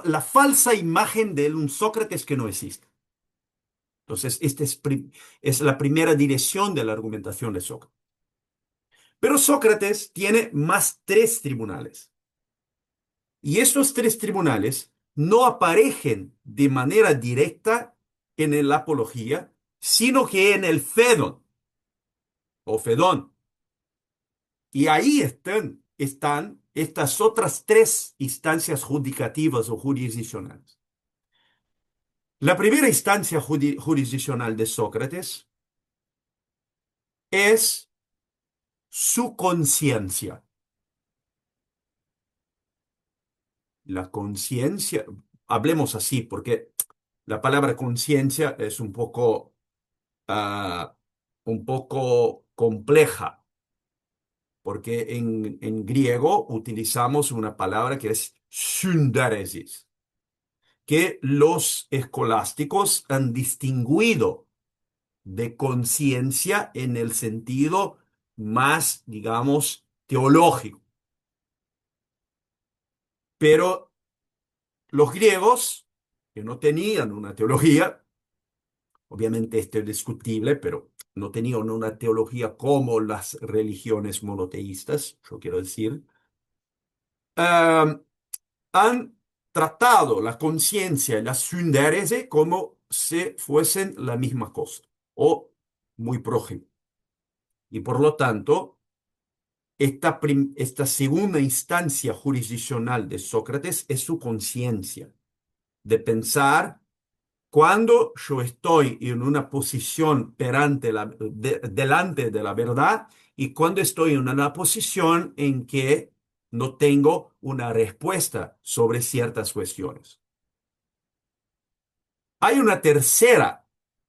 la falsa imagen de un Sócrates que no existe. Entonces, esta es la primera dirección de la argumentación de Sócrates. Pero Sócrates tiene más tres tribunales. Y estos tres tribunales no aparecen de manera directa en la apología, sino que en el Fedon o Fedón. Y ahí están estas otras tres instancias judicativas o jurisdiccionales. La primera instancia jurisdiccional de Sócrates es su conciencia. La conciencia, hablemos así, porque la palabra conciencia es ah, un poco compleja, porque en griego utilizamos una palabra que es synderesis, que los escolásticos han distinguido de conciencia en el sentido más, digamos, teológico. Pero los griegos, que no tenían una teología, obviamente esto es discutible, pero no tenían una teología como las religiones monoteístas, yo quiero decir, ah, han tratado la conciencia y la synderese como si fuesen la misma cosa o muy próximo. Y por lo tanto, esta segunda instancia jurisdiccional de Sócrates es su conciencia, de pensar cuando yo estoy en una posición delante de la verdad y cuando estoy en una posición en que no tengo una respuesta sobre ciertas cuestiones. Hay una tercera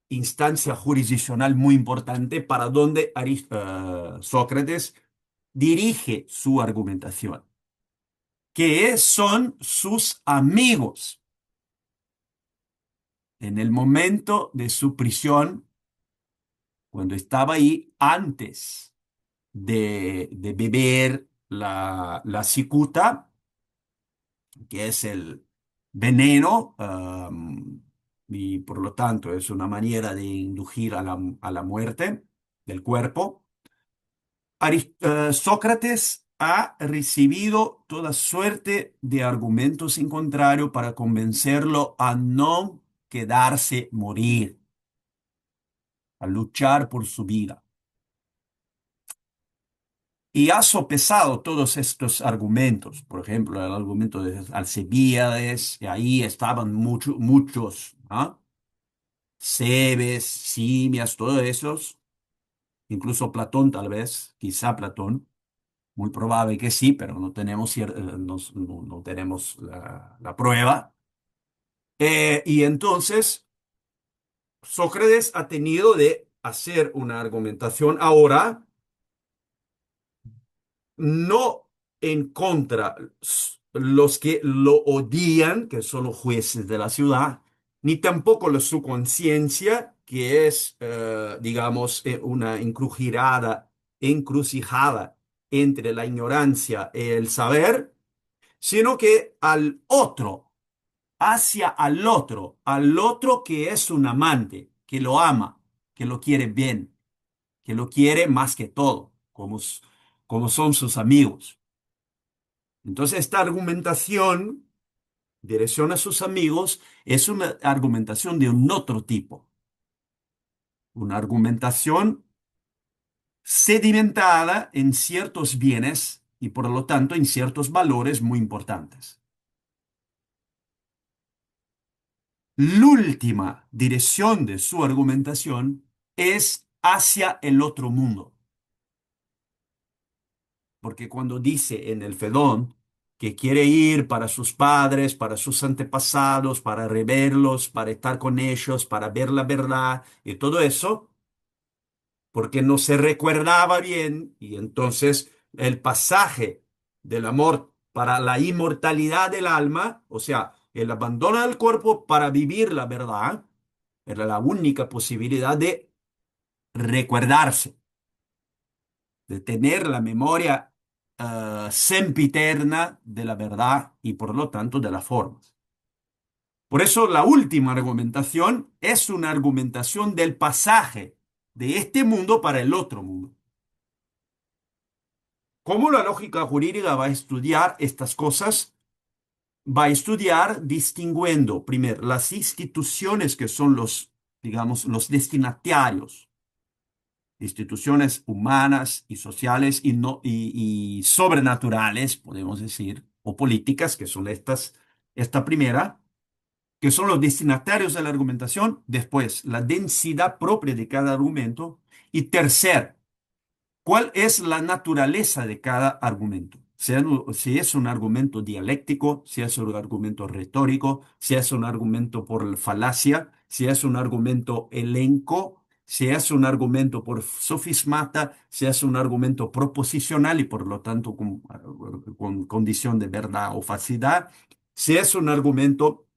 instancia jurisdiccional muy importante para donde Sócrates dirige su argumentación, que son sus amigos en el momento de su prisión, cuando estaba ahí antes de beber la cicuta, que es el veneno, y por lo tanto es una manera de inducir a la muerte del cuerpo. Sócrates ha recibido toda suerte de argumentos en contrario para convencerlo a no quedarse morir, a luchar por su vida. Y ha sopesado todos estos argumentos, por ejemplo, el argumento de Alcibíades, y ahí estaban muchos, ¿ah? Cebes, Simias, todos esos, incluso Platón tal vez, quizá Platón. Muy probable que sí, pero no tenemos, no tenemos la prueba. Y entonces Sócrates ha tenido de hacer una argumentación ahora, no en contra los que lo odian, que son los jueces de la ciudad, ni tampoco su conciencia, que es, digamos, una encrucijada entre la ignorancia y el saber, sino que al otro, hacia al otro que es un amante, que lo ama, que lo quiere bien, que lo quiere más que todo, como son sus amigos. Entonces, esta argumentación, dirección a sus amigos, es una argumentación de un otro tipo, una argumentación sedimentada en ciertos bienes y por lo tanto en ciertos valores muy importantes. La última dirección de su argumentación es hacia el otro mundo. Porque cuando dice en el Fedón que quiere ir para sus padres, para sus antepasados, para reverlos, para estar con ellos, para ver la verdad y todo eso, porque no se recuerdaba bien, y entonces el pasaje del amor para la inmortalidad del alma, o sea, el abandono del cuerpo para vivir la verdad, era la única posibilidad de recordarse, de tener la memoria sempiterna de la verdad y por lo tanto de las formas. Por eso la última argumentación es una argumentación del pasaje de este mundo para el otro mundo. ¿Cómo la lógica jurídica va a estudiar estas cosas? Va a estudiar distinguiendo, primero, las instituciones que son los, digamos, los destinatarios, instituciones humanas y sociales y, no, y sobrenaturales, podemos decir, o políticas, que son esta primera, que son los destinatarios de la argumentación, después la densidad propia de cada argumento, y tercer, ¿cuál es la naturaleza de cada argumento? Si es un argumento dialéctico, si es un argumento retórico, si es un argumento por falacia, si es un argumento elenco, si es un argumento por sofismata, si es un argumento proposicional y por lo tanto con condición de verdad o falsidad, si es un argumento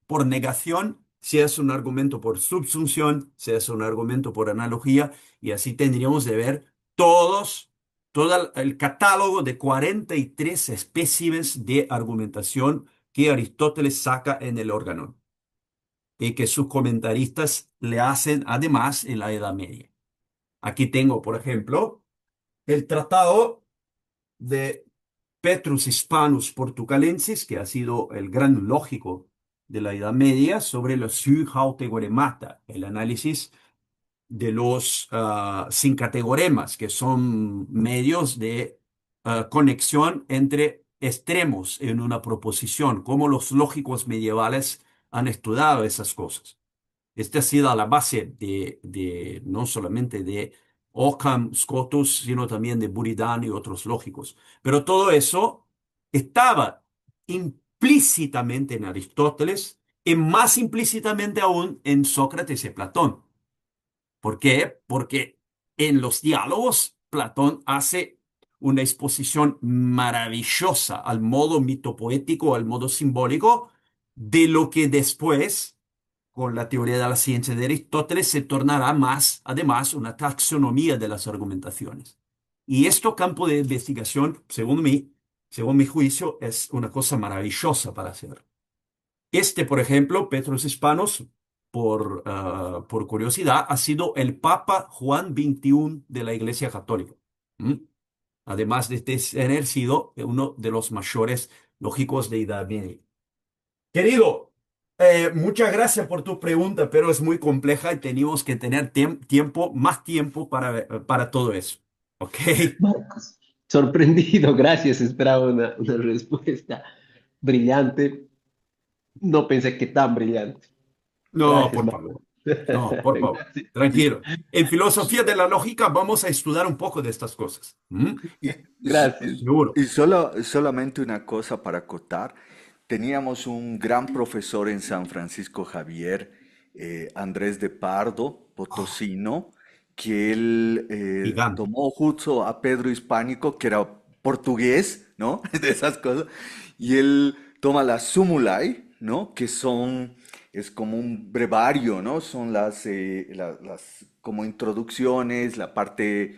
por negación, si es un argumento por subsunción, si es un argumento por analogía, y así tendríamos de ver todo el catálogo de 43 espécimes de argumentación que Aristóteles saca en el órgano y que sus comentaristas le hacen además en la Edad Media. Aquí tengo, por ejemplo, el tratado de Petrus Hispanus Portucalensis, que ha sido el gran lógico de la Edad Media, sobre los Syhauteoremata, el análisis de los sincategoremas, que son medios de conexión entre extremos en una proposición, cómo los lógicos medievales han estudiado esas cosas. Esta ha sido la base no solamente de Occam, Scotus, sino también de Buridan y otros lógicos. Pero todo eso estaba implícitamente en Aristóteles y más implícitamente aún en Sócrates y Platón. ¿Por qué? Porque en los diálogos Platón hace una exposición maravillosa al modo mitopoético, al modo simbólico, de lo que después con la teoría de la ciencia de Aristóteles se tornará más, además, una taxonomía de las argumentaciones. Y este campo de investigación, según mi juicio, es una cosa maravillosa para hacer. Por ejemplo, Petrus Hispanos, por curiosidad, ha sido el Papa Juan XXI de la Iglesia Católica. ¿Mm? Además de tener sido uno de los mayores lógicos de Edad Media. Querido, muchas gracias por tu pregunta, pero es muy compleja y tenemos que tener más tiempo para todo eso. ¿Ok? Marcos, sorprendido, gracias, esperaba una respuesta brillante. No pensé que tan brillante. No, Gracias, por Marcos. favor. No, por favor, Gracias. tranquilo. En filosofía de la lógica vamos a estudiar un poco de estas cosas. ¿Mm? Y, Gracias. Seguro. y solamente una cosa para acotar. Teníamos un gran profesor en San Francisco Javier, Andrés de Pardo, Ah, potosino, que él gigante. tomó justo a Pedro Hispánico, que era portugués, ¿no? De esas cosas, y él toma las sumulai, ¿no? Es como un brevario, ¿no? Son las como introducciones, la parte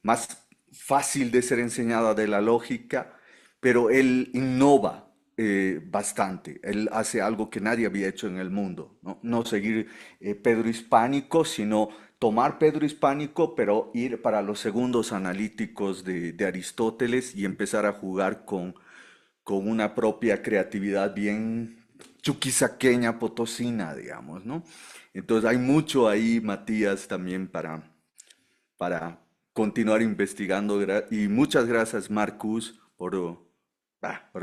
más fácil de ser enseñada de la lógica, pero él innova bastante. Él hace algo que nadie había hecho en el mundo, ¿no? No seguir Pedro Hispánico, sino tomar Pedro Hispánico, pero ir para los segundos analíticos de Aristóteles y empezar a jugar con una propia creatividad bien chuquisaqueña, potosina, digamos, ¿no? Entonces hay mucho ahí, Matías, también para continuar investigando. Y muchas gracias, Marcus, por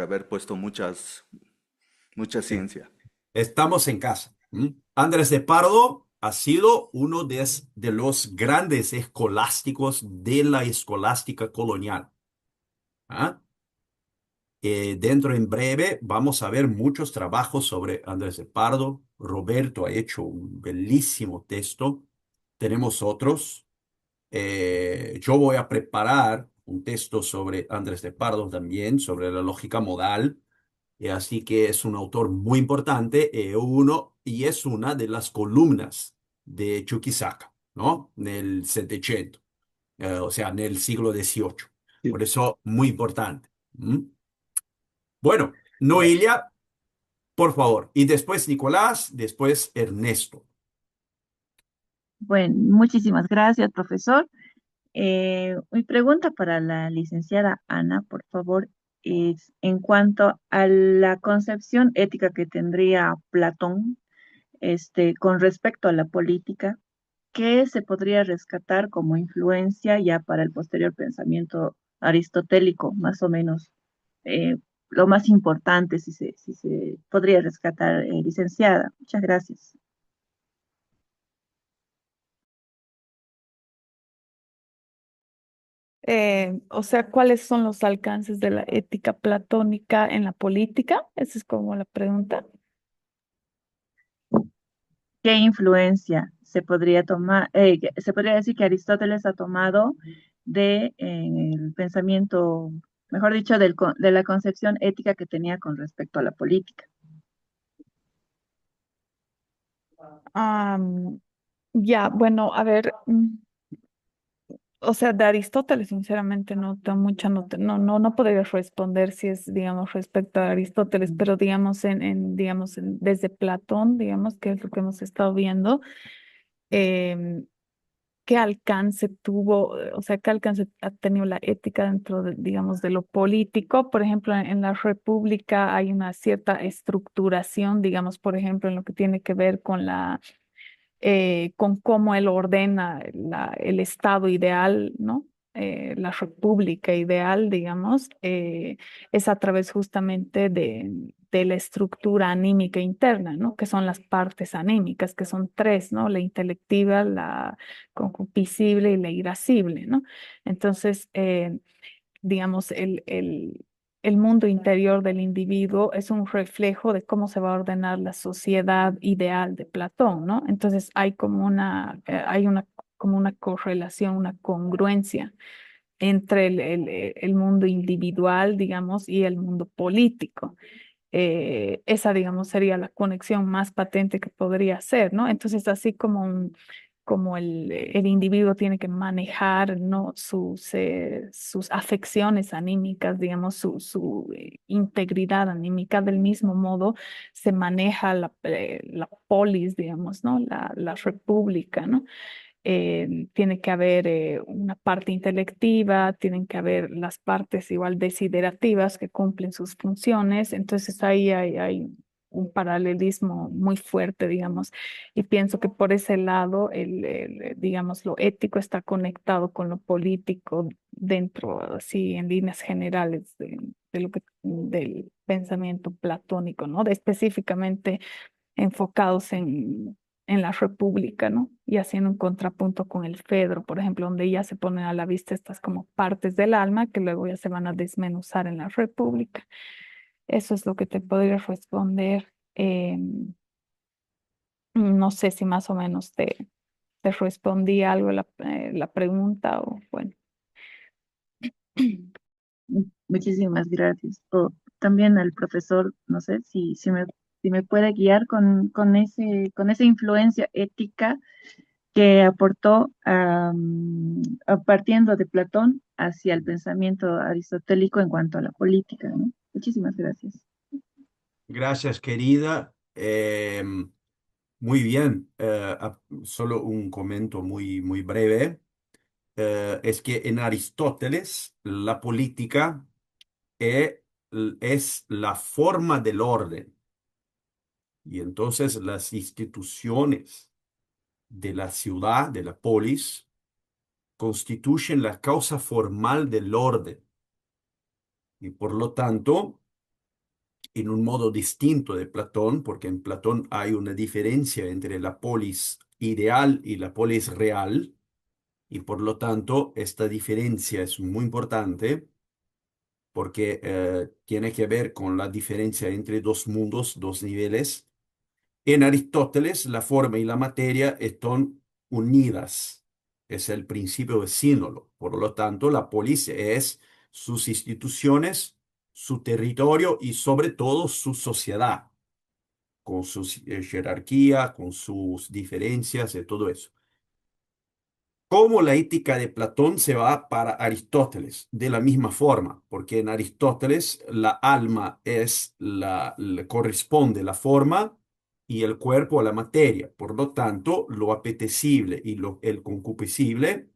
haber puesto mucha Eh, ciencia. Estamos en casa. ¿Mm? Andrés de Pardo ha sido uno de los grandes escolásticos de la escolástica colonial. ¿Ah? Dentro en breve vamos a ver muchos trabajos sobre Andrés de Pardo. Roberto ha hecho un bellísimo texto. Tenemos otros. Yo voy a preparar un texto sobre Andrés de Pardo también, sobre la lógica modal. Así que es un autor muy importante, y es una de las columnas de Chuquisaca, ¿no? En el 700, o sea, en el siglo XVIII. Por eso, muy importante. ¿Mm? Bueno, Noelia, por favor. Y después Nicolás, después Ernesto. Bueno, muchísimas gracias, profesor. Mi pregunta para la licenciada Ana, por favor, es en cuanto a la concepción ética que tendría Platón, con respecto a la política, ¿qué se podría rescatar como influencia ya para el posterior pensamiento aristotélico, más o menos? eh, lo más importante, si se podría rescatar, licenciada. Muchas gracias. O sea, ¿cuáles son los alcances de la ética platónica en la política? Esa es como la pregunta. ¿Qué influencia se podría tomar? Se podría decir que Aristóteles ha tomado el pensamiento, mejor dicho, de la concepción ética que tenía con respecto a la política. Am, ya, bueno, a ver, o sea, de Aristóteles, sinceramente, no tengo mucha nota, no podría responder si es, digamos, respecto a Aristóteles, pero digamos, digamos, desde Platón, digamos, que es lo que hemos estado viendo, em, qué alcance tuvo, o sea, qué alcance ha tenido la ética dentro de, digamos, de lo político. Por ejemplo, en la República hay una cierta estructuración, digamos, por ejemplo, en lo que tiene que ver con cómo él ordena el estado ideal, ¿no? La república ideal, digamos, es a través justamente de la estructura anímica interna, ¿no? Que son las partes anímicas, que son tres, ¿no? La intelectiva, la concupiscible y la irascible, ¿no? Entonces, digamos, el mundo interior del individuo es un reflejo de cómo se va a ordenar la sociedad ideal de Platón, ¿no? Entonces como una correlación, una congruencia entre el mundo individual, digamos, y el mundo político. Esa, digamos, sería la conexión más patente que podría ser, ¿no? Entonces, así como el individuo tiene que manejar, ¿no? sus afecciones anímicas, digamos, su integridad anímica, del mismo modo se maneja la polis, digamos, ¿no? La república, ¿no? Tiene que haber una parte intelectiva, tienen que haber las partes igual desiderativas que cumplen sus funciones, entonces ahí hay un paralelismo muy fuerte, digamos, y pienso que por ese lado, digamos, lo ético está conectado con lo político dentro, así, en líneas generales del pensamiento platónico, ¿no? Específicamente enfocados en la República, ¿no? Y haciendo un contrapunto con el Fedro, por ejemplo, donde ya se ponen a la vista estas como partes del alma que luego ya se van a desmenuzar en la República. Eso es lo que te podría responder. No sé si más o menos te respondí algo la pregunta o bueno. Muchísimas gracias. O también al profesor, no sé si me puede guiar con esa influencia ética que aportó partiendo de Platón hacia el pensamiento aristotélico en cuanto a la política, ¿no? Muchísimas gracias. Gracias, querida. Muy bien. Solo un comento muy breve. Es que en Aristóteles la política e- es la forma del orden y entonces las instituciones de la ciudad, de la polis, constituyen la causa formal del orden y por lo tanto, en un modo distinto de Platón, porque en Platón hay una diferencia entre la polis ideal y la polis real, y por lo tanto esta diferencia es muy importante porque tiene que ver con la diferencia entre dos mundos, dos niveles. En Aristóteles, la forma y la materia están unidas. Es el principio de Sínolo. Por lo tanto, la polis es sus instituciones, su territorio y sobre todo su sociedad, con su jerarquía, con sus diferencias y todo eso. Cómo la ética de Platón se va para Aristóteles, de la misma forma, porque en Aristóteles la alma le corresponde la forma y el cuerpo a la materia. Por lo tanto, lo apetecible y el concupiscible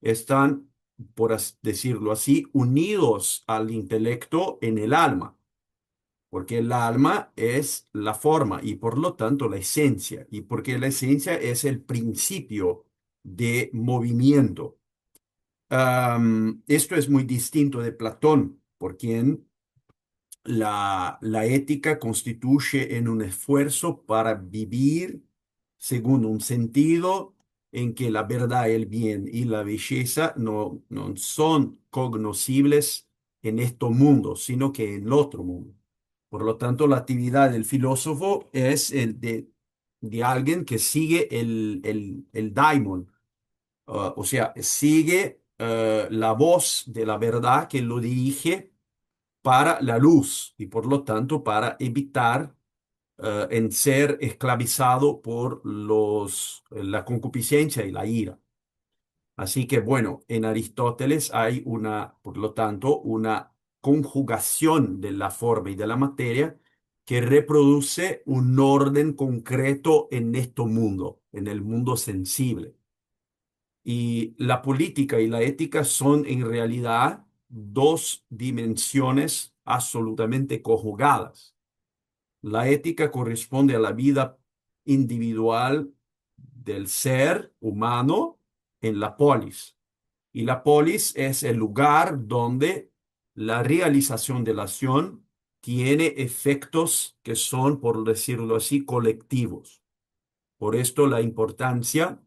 están, por decirlo así, unidos al intelecto en el alma, porque el alma es la forma y por lo tanto la esencia, y porque la esencia es el principio de movimiento. Esto es muy distinto de Platón, por quien la ética constituye en un esfuerzo para vivir según un sentido en que la verdad, el bien y la belleza no son cognoscibles en este mundo, sino que en el otro mundo. Por lo tanto, la actividad del filósofo es el de alguien que sigue el daimon, o sea, sigue la voz de la verdad que lo dirige para la luz y por lo tanto para evitar en ser esclavizado por la concupiscencia y la ira. Así que bueno, en Aristóteles hay por lo tanto, una conjugación de la forma y de la materia que reproduce un orden concreto en este mundo, en el mundo sensible. Y la política y la ética son en realidad dos dimensiones absolutamente conjugadas. La ética corresponde a la vida individual del ser humano en la polis. Y la polis es el lugar donde la realización de la acción tiene efectos que son, por decirlo así, colectivos. Por esto la importancia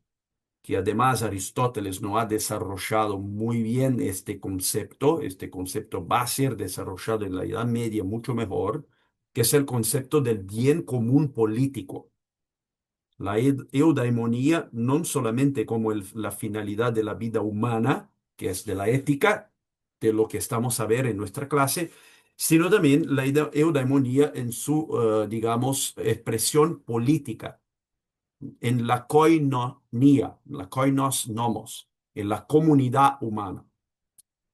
que además Aristóteles no ha desarrollado muy bien este concepto va a ser desarrollado en la Edad Media mucho mejor, que es el concepto del bien común político. La eudaimonía no solamente como la finalidad de la vida humana, que es de la ética, de lo que estamos a ver en nuestra clase, sino también la eudaimonía en su, digamos, expresión política en la koinos nomos, en la comunidad humana.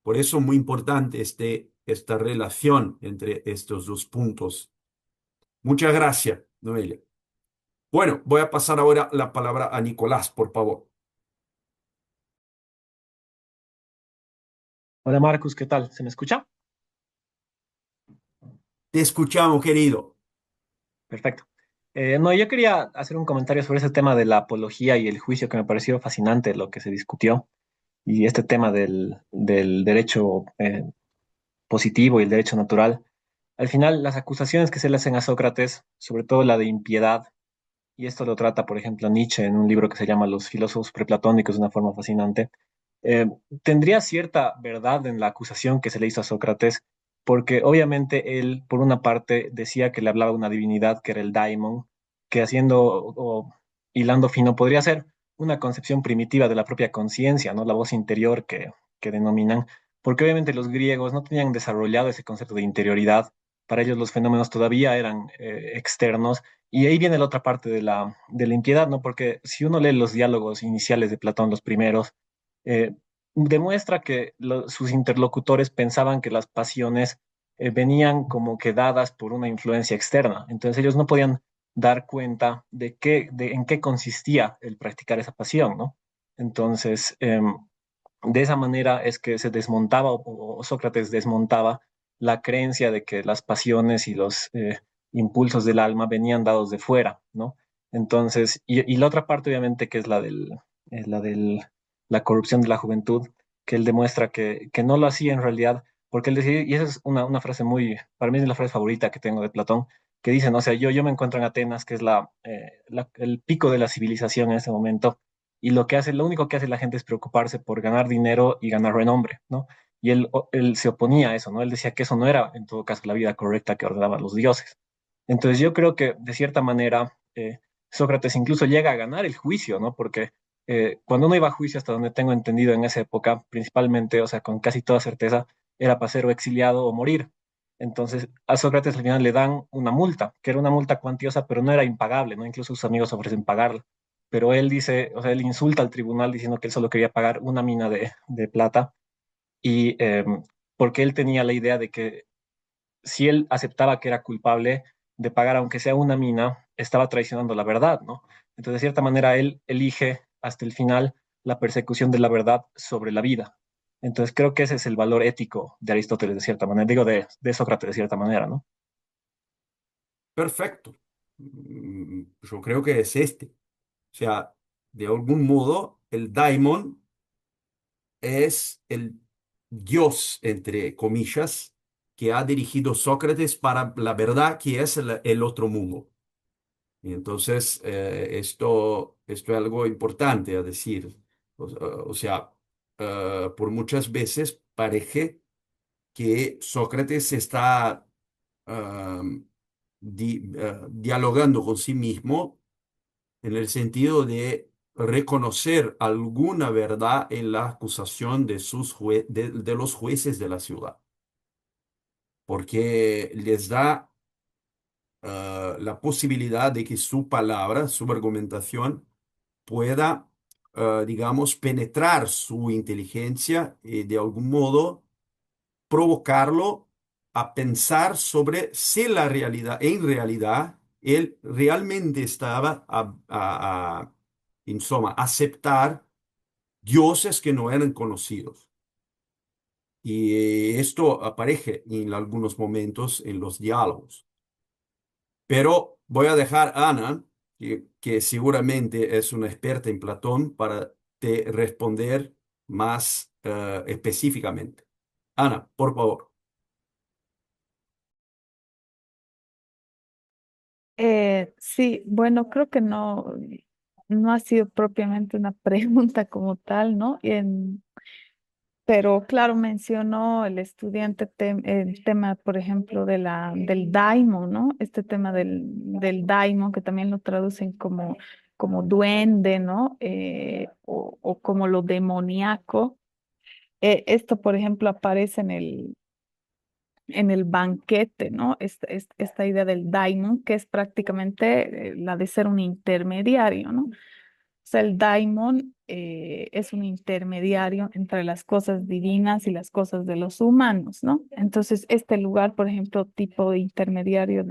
Por eso es muy importante esta relación entre estos dos puntos. Muchas gracias, Noelia. Bueno, voy a pasar ahora la palabra a Nicolás, por favor. Hola Marcus, ¿qué tal? ¿Se me escucha? Te escuchamos, querido. Perfecto. No, yo quería hacer un comentario sobre ese tema de la apología y el juicio que me pareció fascinante lo que se discutió y este tema del derecho positivo y el derecho natural. Al final, las acusaciones que se le hacen a Sócrates, sobre todo la de impiedad y esto lo trata, por ejemplo, Nietzsche en un libro que se llama Los filósofos preplatónicos de una forma fascinante, eh, tendría cierta verdad en la acusación que se le hizo a Sócrates, porque obviamente él, por una parte, decía que le hablaba una divinidad que era el daimon, que haciendo o hilando fino podría ser una concepción primitiva de la propia conciencia, ¿no? La voz interior que denominan, porque obviamente los griegos no tenían desarrollado ese concepto de interioridad. Para ellos los fenómenos todavía eran externos, y ahí viene la otra parte de la impiedad, ¿no? Porque si uno lee los diálogos iniciales de Platón, los primeros, eh, demuestra que sus interlocutores pensaban que las pasiones venían como que dadas por una influencia externa. Entonces ellos no podían dar cuenta en qué consistía el practicar esa pasión, ¿no? Entonces, de esa manera es que se desmontaba o Sócrates desmontaba la creencia de que las pasiones y los impulsos del alma venían dados de fuera, ¿no? Entonces, y la otra parte obviamente que es la corrupción de la juventud, que él demuestra que no lo hacía en realidad, porque él decía, y esa es una frase muy, para mí es la frase favorita que tengo de Platón, que dice, no, o sea, yo me encuentro en Atenas, que es el pico de la civilización en ese momento, y lo único que hace la gente es preocuparse por ganar dinero y ganar renombre, ¿no? Y él se oponía a eso, ¿no? Él decía que eso no era, en todo caso, la vida correcta que ordenaban los dioses. Entonces yo creo que, de cierta manera, Sócrates incluso llega a ganar el juicio, ¿no? Porque cuando uno iba a juicio, hasta donde tengo entendido en esa época, principalmente, o sea, con casi toda certeza, era para ser o exiliado o morir. Entonces, a Sócrates al final le dan una multa, que era una multa cuantiosa, pero no era impagable, ¿no? Incluso sus amigos ofrecen pagarla. Pero él dice, o sea, él insulta al tribunal diciendo que él solo quería pagar una mina de plata y porque él tenía la idea de que si él aceptaba que era culpable de pagar aunque sea una mina, estaba traicionando la verdad, ¿no? Entonces, de cierta manera, él elige hasta el final la persecución de la verdad sobre la vida. Entonces, creo que ese es el valor ético de Aristóteles, de cierta manera, digo, de Sócrates, de cierta manera, ¿no? Perfecto. Yo creo que es este. O sea, de algún modo, el daimon es el dios, entre comillas, que ha dirigido Sócrates para la verdad que es el otro mundo. Y entonces, esto es algo importante a decir. O sea, por muchas veces parece que Sócrates está dialogando con sí mismo en el sentido de reconocer alguna verdad en la acusación de los jueces de la ciudad, porque les da la posibilidad de que su palabra, su argumentación, pueda, digamos, penetrar su inteligencia y de algún modo provocarlo a pensar sobre si la realidad, en realidad, él realmente estaba en suma, aceptar dioses que no eran conocidos. Y esto aparece en algunos momentos en los diálogos. Pero voy a dejar a Ana, que seguramente es una experta en Platón, para te responder más específicamente. Ana, por favor. Sí, bueno, creo que no ha sido propiamente una pregunta como tal, ¿no? Pero claro, mencionó el estudiante el tema, por ejemplo, del daimon, ¿no? Este tema del daimon, que también lo traducen como duende, ¿no? O como lo demoníaco. Esto, por ejemplo, aparece en el banquete, ¿no? Esta idea del daimon, que es prácticamente la de ser un intermediario, ¿no? O sea, el daimon es un intermediario entre las cosas divinas y las cosas de los humanos, ¿no? Entonces, este lugar, por ejemplo, tipo de intermediario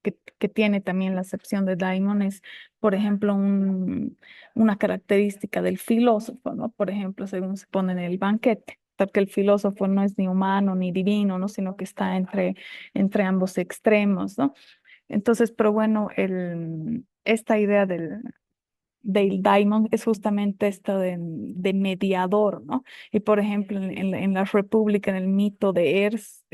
que tiene también la acepción de daimon es, por ejemplo, una característica del filósofo, ¿no? Por ejemplo, según se pone en el banquete. Porque el filósofo no es ni humano ni divino, ¿no? Sino que está entre ambos extremos, ¿no? Entonces, pero bueno, esta idea del daimon es justamente esto de mediador, ¿no? Y por ejemplo, en la República, en el mito de Ers,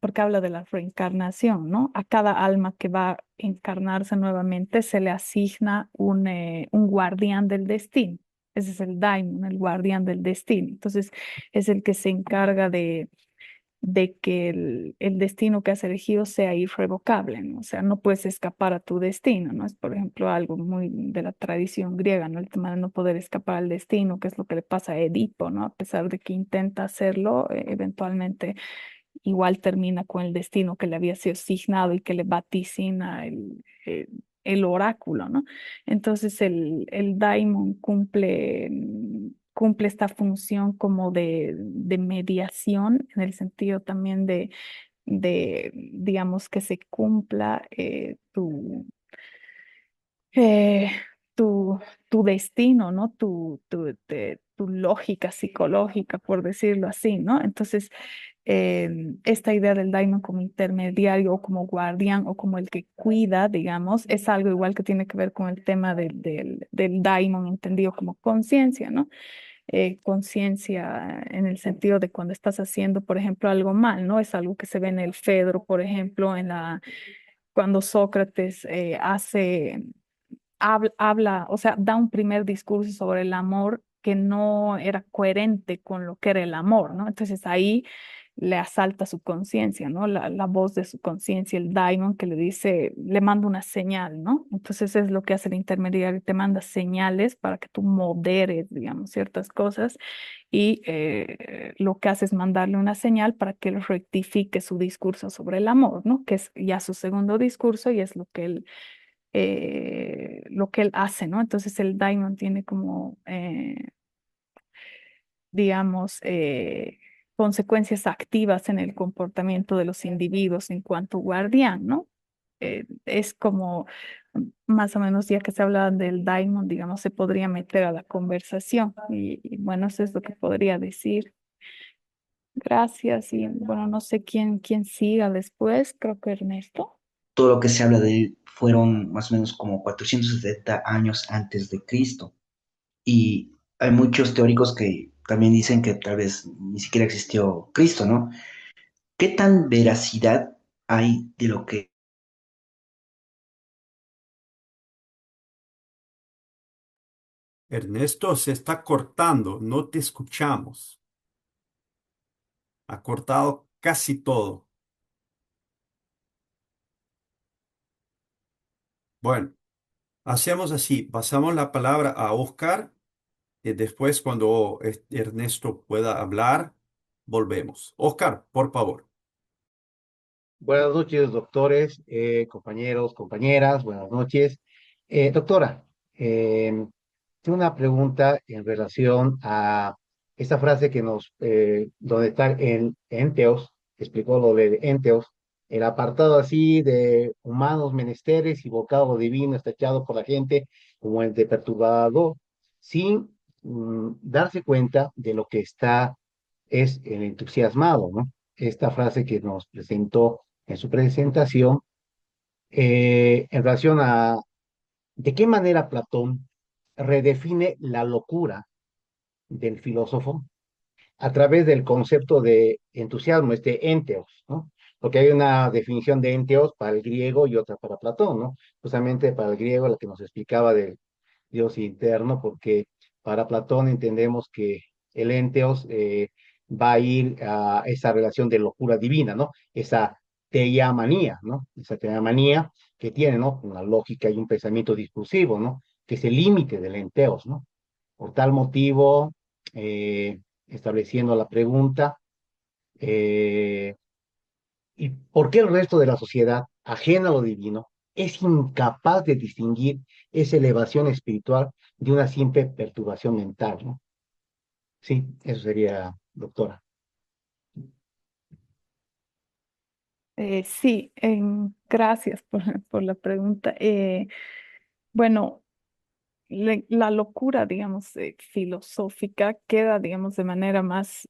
porque habla de la reencarnación, ¿no? A cada alma que va a encarnarse nuevamente se le asigna un guardián del destino. Ese es el daimon, el guardián del destino. Entonces, es el que se encarga de que el destino que has elegido sea irrevocable, ¿no? O sea, no puedes escapar a tu destino, ¿no? Es, por ejemplo, algo muy de la tradición griega, ¿no? El tema de no poder escapar al destino, que es lo que le pasa a Edipo, ¿no? A pesar de que intenta hacerlo, eventualmente igual termina con el destino que le había sido asignado y que le vaticina el oráculo, ¿no? Entonces el daimon cumple esta función como de mediación en el sentido también digamos, que se cumpla eh, tu, tu destino, ¿no? Tu lógica psicológica, por decirlo así, ¿no? Entonces, esta idea del daimon como intermediario o como guardián o como el que cuida, digamos, es algo igual que tiene que ver con el tema del daimon entendido como conciencia, ¿no? Conciencia en el sentido de cuando estás haciendo, por ejemplo, algo mal, ¿no? Es algo que se ve en el Fedro, por ejemplo, cuando Sócrates habla, o sea, da un primer discurso sobre el amor que no era coherente con lo que era el amor, ¿no? Entonces ahí le asalta su conciencia, ¿no? La voz de su conciencia, el daimon que le dice, le manda una señal, ¿no? Entonces es lo que hace el intermediario, te manda señales para que tú moderes, digamos, ciertas cosas y lo que hace es mandarle una señal para que él rectifique su discurso sobre el amor, ¿no? Que es ya su segundo discurso y es lo que él hace, ¿no? Entonces el daimon tiene como, digamos, consecuencias activas en el comportamiento de los individuos en cuanto guardián, ¿no? Es como, más o menos, ya que se habla del daimon, digamos, se podría meter a la conversación y bueno, eso es lo que podría decir. Gracias y bueno, no sé quién siga después, creo que Ernesto. Todo lo que se habla de él fueron más o menos como 470 años antes de Cristo. Y hay muchos teóricos que también dicen que tal vez ni siquiera existió Cristo, ¿no? ¿Qué tan veracidad hay de lo que Ernesto, se está cortando, no te escuchamos. Ha cortado casi todo. Bueno, hacemos así, pasamos la palabra a Oscar y después cuando Ernesto pueda hablar, volvemos. Oscar, por favor. Buenas noches, doctores, compañeros, compañeras, buenas noches. Doctora, tengo una pregunta en relación a esta frase donde está en Enteos, explicó lo de Enteos, el apartado así de humanos menesteres y vocablo divino está echado por la gente como el de perturbador, sin darse cuenta de lo que es el entusiasmado, ¿no? Esta frase que nos presentó en su presentación en relación a de qué manera Platón redefine la locura del filósofo a través del concepto de entusiasmo, este enteos, ¿no? Porque hay una definición de enteos para el griego y otra para Platón, ¿no? Justamente para el griego la que nos explicaba del Dios interno, porque para Platón entendemos que el enteos va a ir a esa relación de locura divina, ¿no? Esa teiamanía, ¿no? Esa teiamanía que tiene, ¿no? Una lógica y un pensamiento discursivo, ¿no? Que es el límite del enteos, ¿no? Por tal motivo, estableciendo la pregunta, eh, ¿y por qué el resto de la sociedad, ajena a lo divino, es incapaz de distinguir esa elevación espiritual de una simple perturbación mental, ¿no? Sí, eso sería, doctora. Sí, gracias por la pregunta. Bueno, la locura, digamos, filosófica queda, digamos,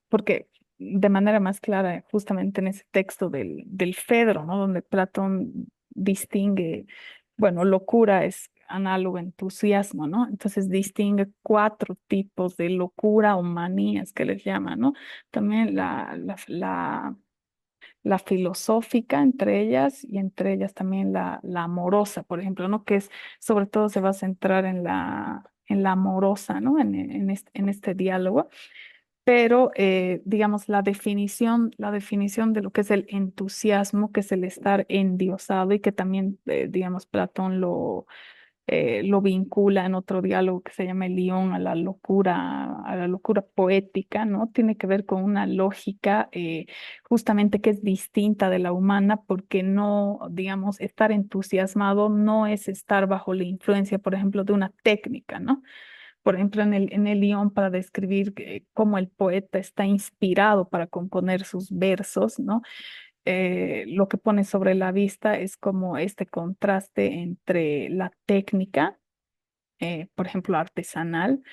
porque de manera más clara justamente en ese texto del Fedro, ¿no? Donde Platón distingue, bueno, locura es análogo a entusiasmo, ¿no? Entonces distingue cuatro tipos de locura o manías que les llaman, ¿no? También la filosófica entre ellas y entre ellas también la amorosa, por ejemplo, ¿no? Que es, sobre todo se va a centrar en la amorosa, ¿no? En este diálogo. Pero, digamos, la definición de lo que es el entusiasmo, que es el estar endiosado y que también, digamos, Platón lo vincula en otro diálogo que se llama El León a la locura poética, ¿no? Tiene que ver con una lógica justamente que es distinta de la humana porque no, digamos, estar entusiasmado no es estar bajo la influencia, por ejemplo, de una técnica, ¿no? Por ejemplo, en el León, para describir cómo el poeta está inspirado para componer sus versos, ¿no? Lo que pone sobre la vista es como este contraste entre la técnica, por ejemplo, artesanal,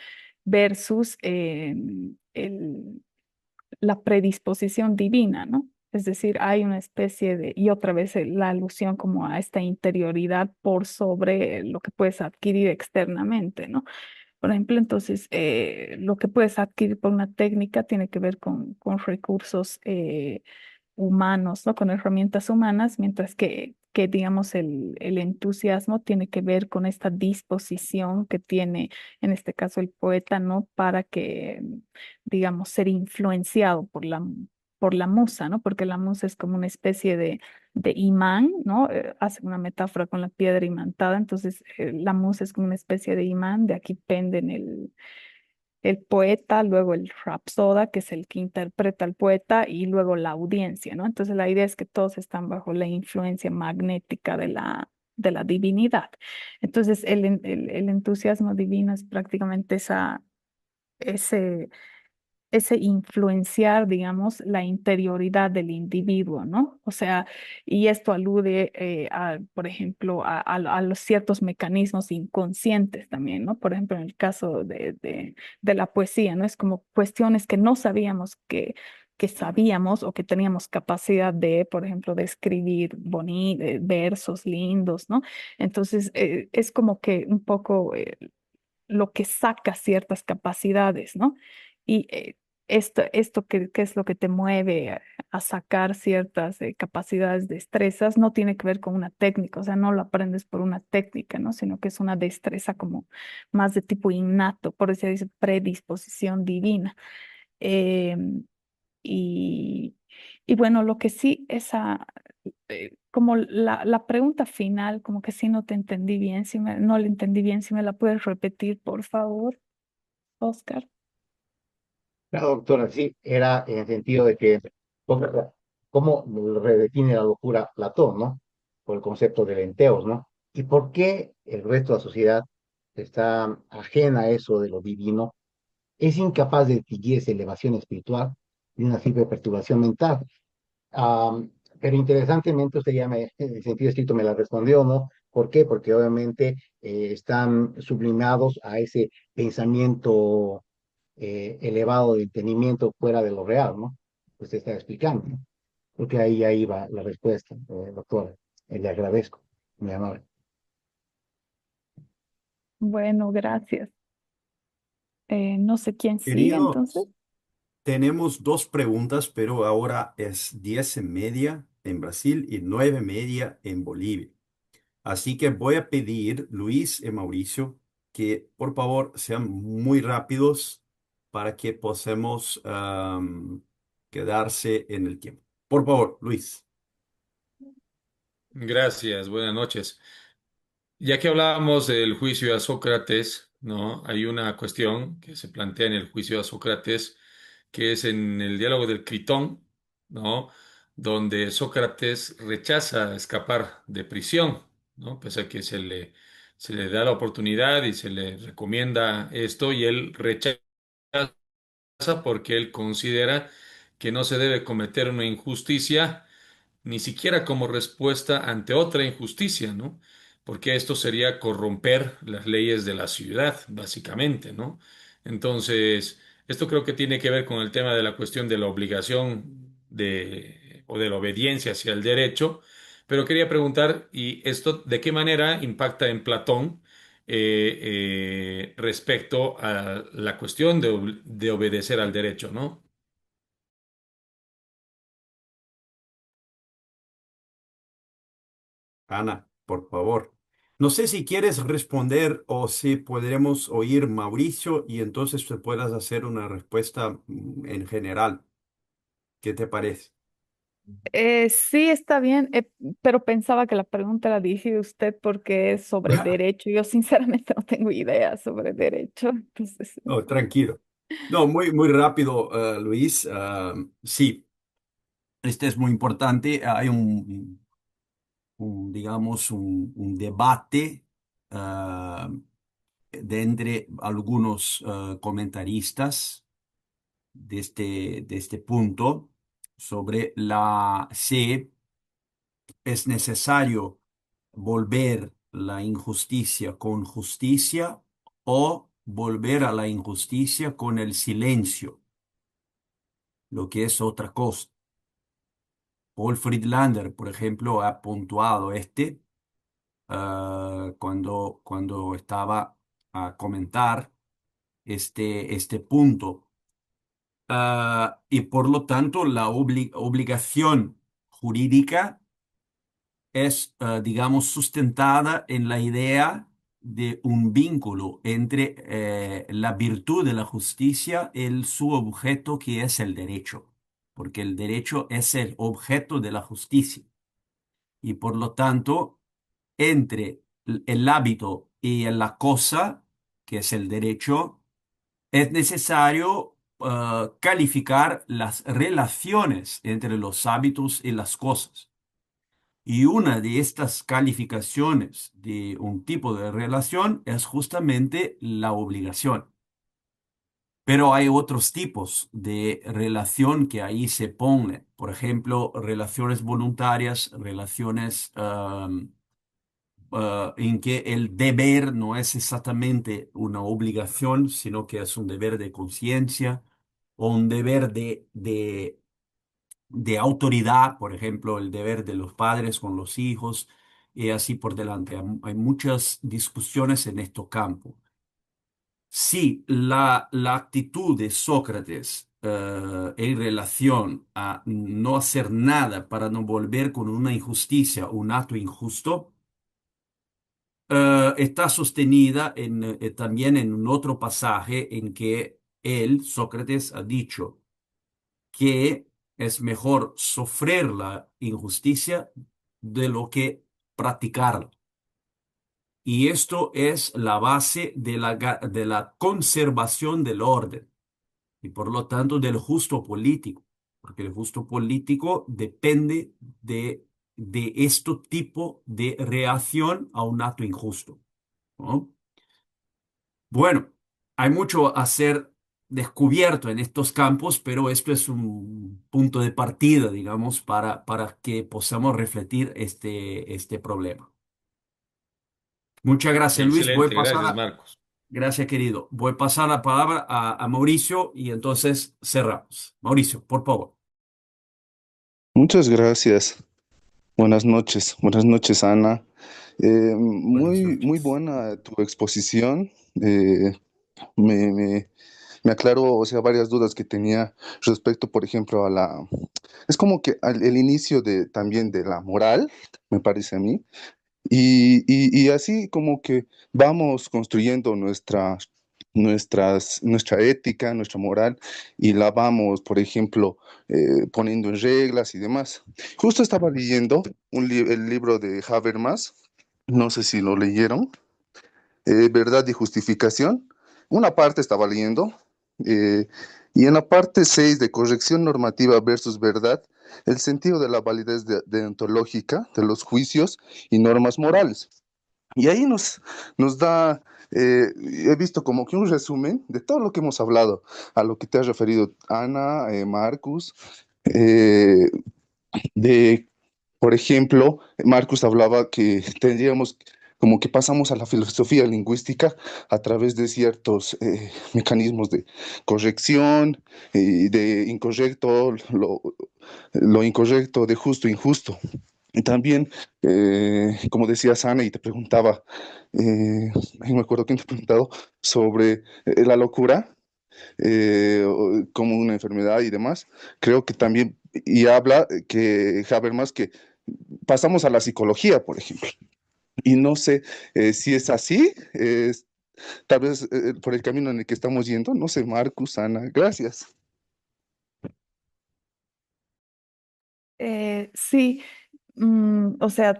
versus la predisposición divina, ¿no? Es decir, hay una especie de, y otra vez la alusión como a esta interioridad por sobre lo que puedes adquirir externamente, ¿no? Por ejemplo, entonces, lo que puedes adquirir por una técnica tiene que ver con recursos humanos, ¿no? Con herramientas humanas, mientras que digamos, el entusiasmo tiene que ver con esta disposición que tiene, en este caso, el poeta, ¿no? Para que, digamos, ser influenciado por la musa, ¿no? Porque la musa es como una especie de imán, ¿no? Hace una metáfora con la piedra imantada, entonces la musa es como una especie de imán, de aquí penden el poeta, luego el rapsoda, que es el que interpreta al poeta, y luego la audiencia, ¿no? Entonces la idea es que todos están bajo la influencia magnética de la divinidad. Entonces el entusiasmo divino es prácticamente ese ese influenciar, digamos, la interioridad del individuo, ¿no? O sea, y esto alude por ejemplo, a los ciertos mecanismos inconscientes también, ¿no? Por ejemplo, en el caso de la poesía, ¿no? Es como cuestiones que no sabíamos que sabíamos o que teníamos capacidad de, por ejemplo, de escribir versos lindos, ¿no? Entonces, es como que un poco lo que saca ciertas capacidades, ¿no? Y esto que es lo que te mueve a sacar ciertas capacidades, destrezas, no tiene que ver con una técnica, o sea, no lo aprendes por una técnica, ¿no? Sino que es una destreza como más de tipo innato, por eso se dice predisposición divina. Em, y, y bueno, lo que sí, como la pregunta final, como que sí no te entendí bien, no le entendí bien, si me la puedes repetir, por favor, Oscar. Claro, doctora, sí, era en el sentido de que, cómo cómo redefine la locura Platón, ¿no? Por el concepto del enteos, ¿no? ¿Y por qué el resto de la sociedad está ajena a eso de lo divino? Es incapaz de distinguir esa elevación espiritual de una simple perturbación mental. Pero interesantemente usted ya en el sentido estricto me la respondió, ¿no? ¿Por qué? Porque obviamente están sublimados a ese pensamiento elevado de entendimiento fuera de lo real, ¿no? Usted está explicando, ¿no? Porque ahí va la respuesta, doctora. Le agradezco, mi amable. Bueno, gracias. No sé quién sigue entonces. Queridos, tenemos dos preguntas, pero ahora es 10:30 en Brasil y 9:30 en Bolivia. Así que voy a pedir, Luis y Mauricio, que por favor sean muy rápidos para que podamos quedarse en el tiempo. Por favor, Luis. Gracias, buenas noches. Ya que hablábamos del juicio a Sócrates, ¿no? Hay una cuestión que se plantea en el juicio a Sócrates, que es en el diálogo del Critón, ¿no? Donde Sócrates rechaza escapar de prisión, ¿no? Pese a que se le da la oportunidad y se le recomienda esto, y él rechaza porque él considera que no se debe cometer una injusticia ni siquiera como respuesta ante otra injusticia, ¿no? Porque esto sería corromper las leyes de la ciudad, básicamente, ¿no? Entonces, esto creo que tiene que ver con el tema de la cuestión de la obligación o de la obediencia hacia el derecho, pero quería preguntar, ¿y esto de qué manera impacta en Platón? respecto a la cuestión de obedecer al derecho, ¿no? Ana, por favor. No sé si quieres responder o si podremos oír Mauricio y entonces te puedas hacer una respuesta en general. ¿Qué te parece? Sí, está bien, pero pensaba que la pregunta la dirigía usted porque es sobre derecho. Yo sinceramente no tengo idea sobre derecho. Entonces, No, tranquilo. No, muy rápido, Luis. Sí, este es muy importante. Hay digamos, un debate de entre algunos comentaristas de este punto sobre si es necesario volver la injusticia con justicia o volver a la injusticia con el silencio, lo que es otra cosa. Paul Friedlander, por ejemplo, ha puntuado cuando estaba a comentar este punto. Y por lo tanto, la obligación jurídica es, digamos, sustentada en la idea de un vínculo entre la virtud de la justicia y su objeto, que es el derecho, porque el derecho es el objeto de la justicia. Y por lo tanto, entre el hábito y la cosa, que es el derecho, es necesario calificar las relaciones entre los hábitos y las cosas. Y una de estas calificaciones de un tipo de relación es justamente la obligación. Pero hay otros tipos de relación que ahí se ponen. Por ejemplo, relaciones voluntarias, relaciones en que el deber no es exactamente una obligación, sino que es un deber de conciencia o un deber de autoridad, por ejemplo, el deber de los padres con los hijos y así por delante. Hay muchas discusiones en este campo. Sí, la actitud de Sócrates en relación a no hacer nada para no volver con una injusticia, un acto injusto, está sostenida también en un otro pasaje en que él, Sócrates, ha dicho que es mejor sufrir la injusticia de lo que practicarla. Y esto es la base de la conservación del orden y por lo tanto del justo político, porque el justo político depende de este tipo de reacción a un acto injusto, ¿no? Bueno, hay mucho a ser descubierto en estos campos, pero esto es un punto de partida, digamos, para que podamos refletir este problema. Muchas gracias, Luis. Excelente, gracias, Marcos. Gracias, querido. Voy a pasar la palabra a Mauricio y entonces cerramos. Mauricio, por favor. Muchas gracias. Buenas noches, Ana. Buenas Muy noches. buena tu exposición. Eh, me, me, me aclaró, o sea, varias dudas que tenía respecto, por ejemplo, es como que el inicio también de la moral, me parece a mí, y así como que vamos construyendo nuestra ética, nuestra moral, y la vamos, por ejemplo, poniendo en reglas y demás. Justo estaba leyendo el libro de Habermas, no sé si lo leyeron, Verdad y Justificación. Una parte estaba leyendo, eh, y en la parte 6 de Corrección Normativa versus Verdad, el sentido de la validez deontológica de los juicios y normas morales. Y ahí nos da, he visto como que un resumen de todo lo que hemos hablado, a lo que te has referido Ana, Marcus, eh, de, por ejemplo, Marcus hablaba que tendríamos, como que pasamos a la filosofía lingüística a través de ciertos mecanismos de corrección y de incorrecto, lo incorrecto, de justo, injusto. Y también, como decía Sana y te preguntaba, no me acuerdo quién te ha preguntado, sobre la locura como una enfermedad y demás. Creo que también, y habla que Habermas, que pasamos a la psicología, por ejemplo. Y no sé si es así, tal vez por el camino en el que estamos yendo, no sé, Marcus, Ana, gracias. Sí, o sea,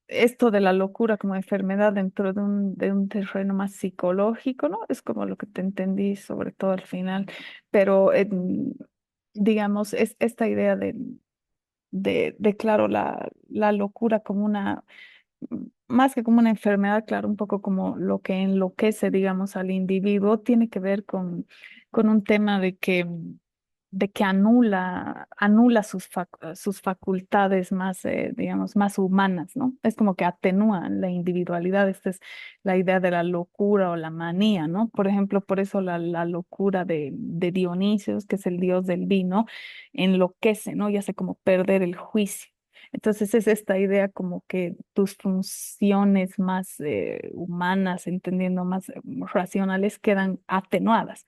esto de la locura como enfermedad dentro de un terreno más psicológico, ¿no? Es como lo que te entendí, sobre todo al final, pero digamos, es esta idea de claro, la locura como una, más que como una enfermedad, claro, un poco como lo que enloquece, digamos, al individuo, tiene que ver con un tema de que anula sus facultades más, digamos, más humanas, ¿no? Es como que atenúa la individualidad. Esta es la idea de la locura o la manía, ¿no? Por ejemplo, por eso la locura de Dionisio, que es el dios del vino, enloquece, ¿no? Y hace como perder el juicio. Entonces es esta idea como que tus funciones más humanas, entendiendo más racionales, quedan atenuadas.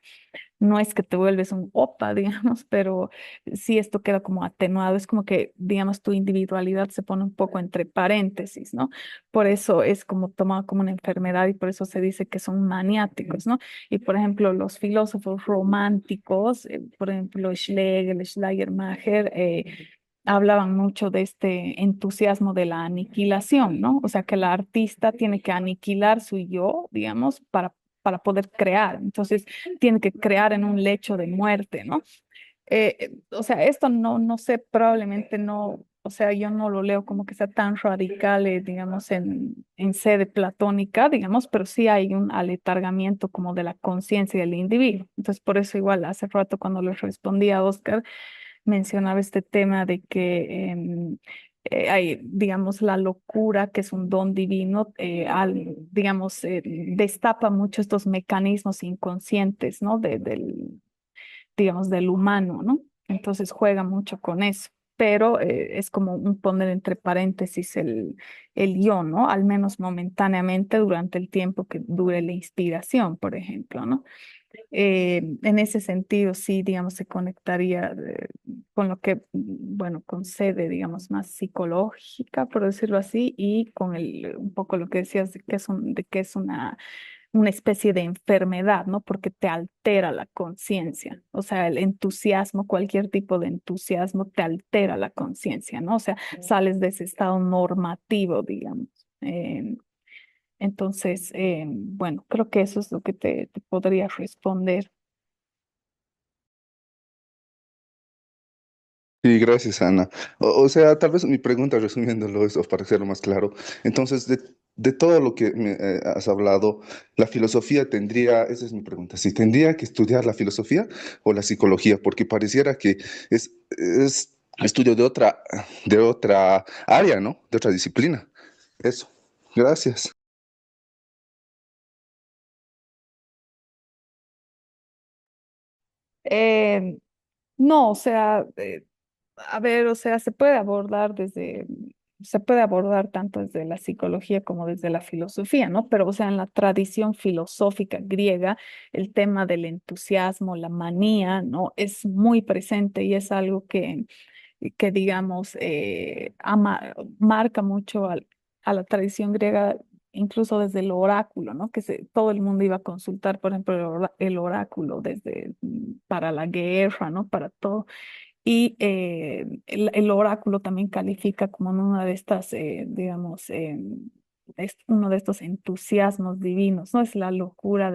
No es que te vuelves un opa, digamos, pero sí esto queda como atenuado, es como que, digamos, tu individualidad se pone un poco entre paréntesis, ¿no? Por eso es como tomado como una enfermedad y por eso se dice que son maniáticos, ¿no? Y por ejemplo, los filósofos románticos, por ejemplo, Schlegel, Schleiermacher, hablaban mucho de este entusiasmo de la aniquilación, ¿no? O sea, que el artista tiene que aniquilar su yo, digamos, para poder crear. Entonces, tiene que crear en un lecho de muerte, ¿no? O sea, esto no sé, probablemente no, o sea, yo no lo leo como que sea tan radical, digamos, en sede platónica, digamos, pero sí hay un aletargamiento como de la conciencia del individuo. Entonces, por eso igual hace rato cuando le respondí a Oscar, mencionaba este tema de que hay, digamos, la locura, que es un don divino, digamos, destapa mucho estos mecanismos inconscientes, ¿no? Digamos, del humano, ¿no? Entonces juega mucho con eso, pero es como un poner entre paréntesis el yo, ¿no? Al menos momentáneamente durante el tiempo que dure la inspiración, por ejemplo, ¿no? En ese sentido, sí, digamos, se conectaría con lo que, bueno, con sede, digamos, más psicológica, por decirlo así, y con un poco lo que decías de que es una especie de enfermedad, ¿no? Porque te altera la conciencia. O sea, el entusiasmo, cualquier tipo de entusiasmo te altera la conciencia, ¿no? O sea, sales de ese estado normativo, digamos. Entonces, bueno, creo que eso es lo que te podría responder. Sí, gracias, Ana. O sea, tal vez mi pregunta, resumiéndolo, es para hacerlo más claro. Entonces, de todo lo que me has hablado, la filosofía tendría, esa es mi pregunta, si tendría que estudiar la filosofía o la psicología, porque pareciera que es estudio de otra área, ¿no? De otra disciplina. Eso. Gracias. Eh, no, o sea, a ver, o sea, se puede abordar tanto desde la psicología como desde la filosofía, ¿no? Pero, o sea, en la tradición filosófica griega, el tema del entusiasmo, la manía, ¿no? Es muy presente y es algo que digamos, marca mucho a la tradición griega, incluso desde el oráculo, ¿no? Todo el mundo iba a consultar, por ejemplo, el oráculo desde para la guerra, ¿no? Para todo. Y el oráculo también califica como en una de estas, digamos, es uno de estos entusiasmos divinos, ¿no? Es la locura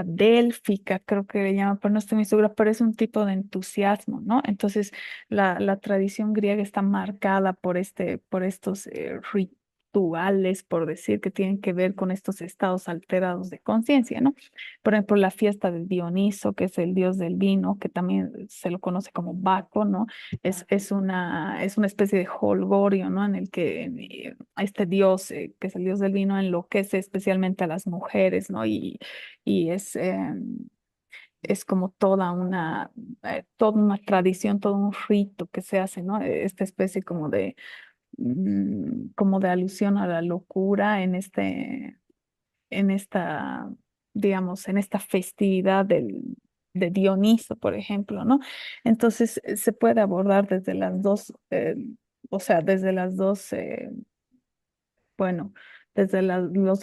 délfica, creo que le llaman, pero no estoy muy segura, pero es un tipo de entusiasmo, ¿no? Entonces, la tradición griega está marcada por estos rituales, por decir, que tienen que ver con estos estados alterados de conciencia, ¿no? Por ejemplo, la fiesta de Dioniso, que es el dios del vino, que también se lo conoce como Baco, ¿no? Es una especie de holgorio, ¿no? En el que este dios, que es el dios del vino, enloquece especialmente a las mujeres, ¿no? Y es, es como toda una tradición, todo un rito que se hace, ¿no? Esta especie como de alusión a la locura en esta, digamos, en esta festividad de Dioniso, por ejemplo, ¿no? Entonces se puede abordar desde las dos, o sea, desde las dos, bueno, desde las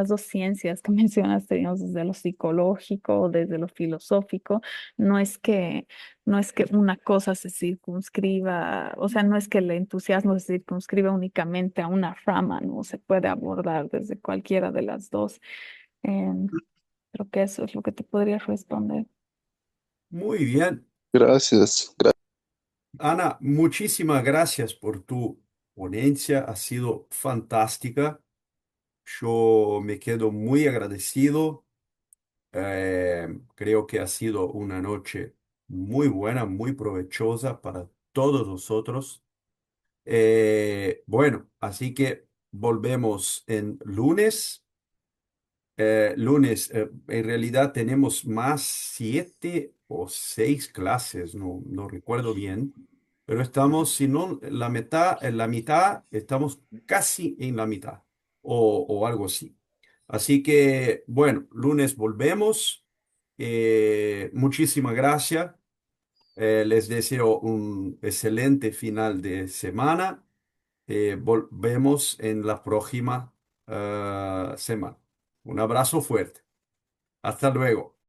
dos ciencias que mencionaste, digamos, desde lo psicológico, desde lo filosófico, no es que, no es que una cosa se circunscriba, o sea, no es que el entusiasmo se circunscriba únicamente a una rama, ¿no? Se puede abordar desde cualquiera de las dos. Em, Creo que eso es lo que te podría responder. Muy bien. Gracias. Ana, muchísimas gracias por tu ponencia. Ha sido fantástica. Yo me quedo muy agradecido. Creo que ha sido una noche muy buena, muy provechosa para todos nosotros. Bueno, así que volvemos en lunes. Lunes, en realidad tenemos más 7 o 6 clases, no recuerdo bien, pero estamos, si no, en la mitad, estamos casi en la mitad o algo así. Así que, bueno, lunes volvemos. Muchísimas gracias. Les deseo un excelente final de semana. Volvemos en la próxima semana. Un abrazo fuerte. Hasta luego.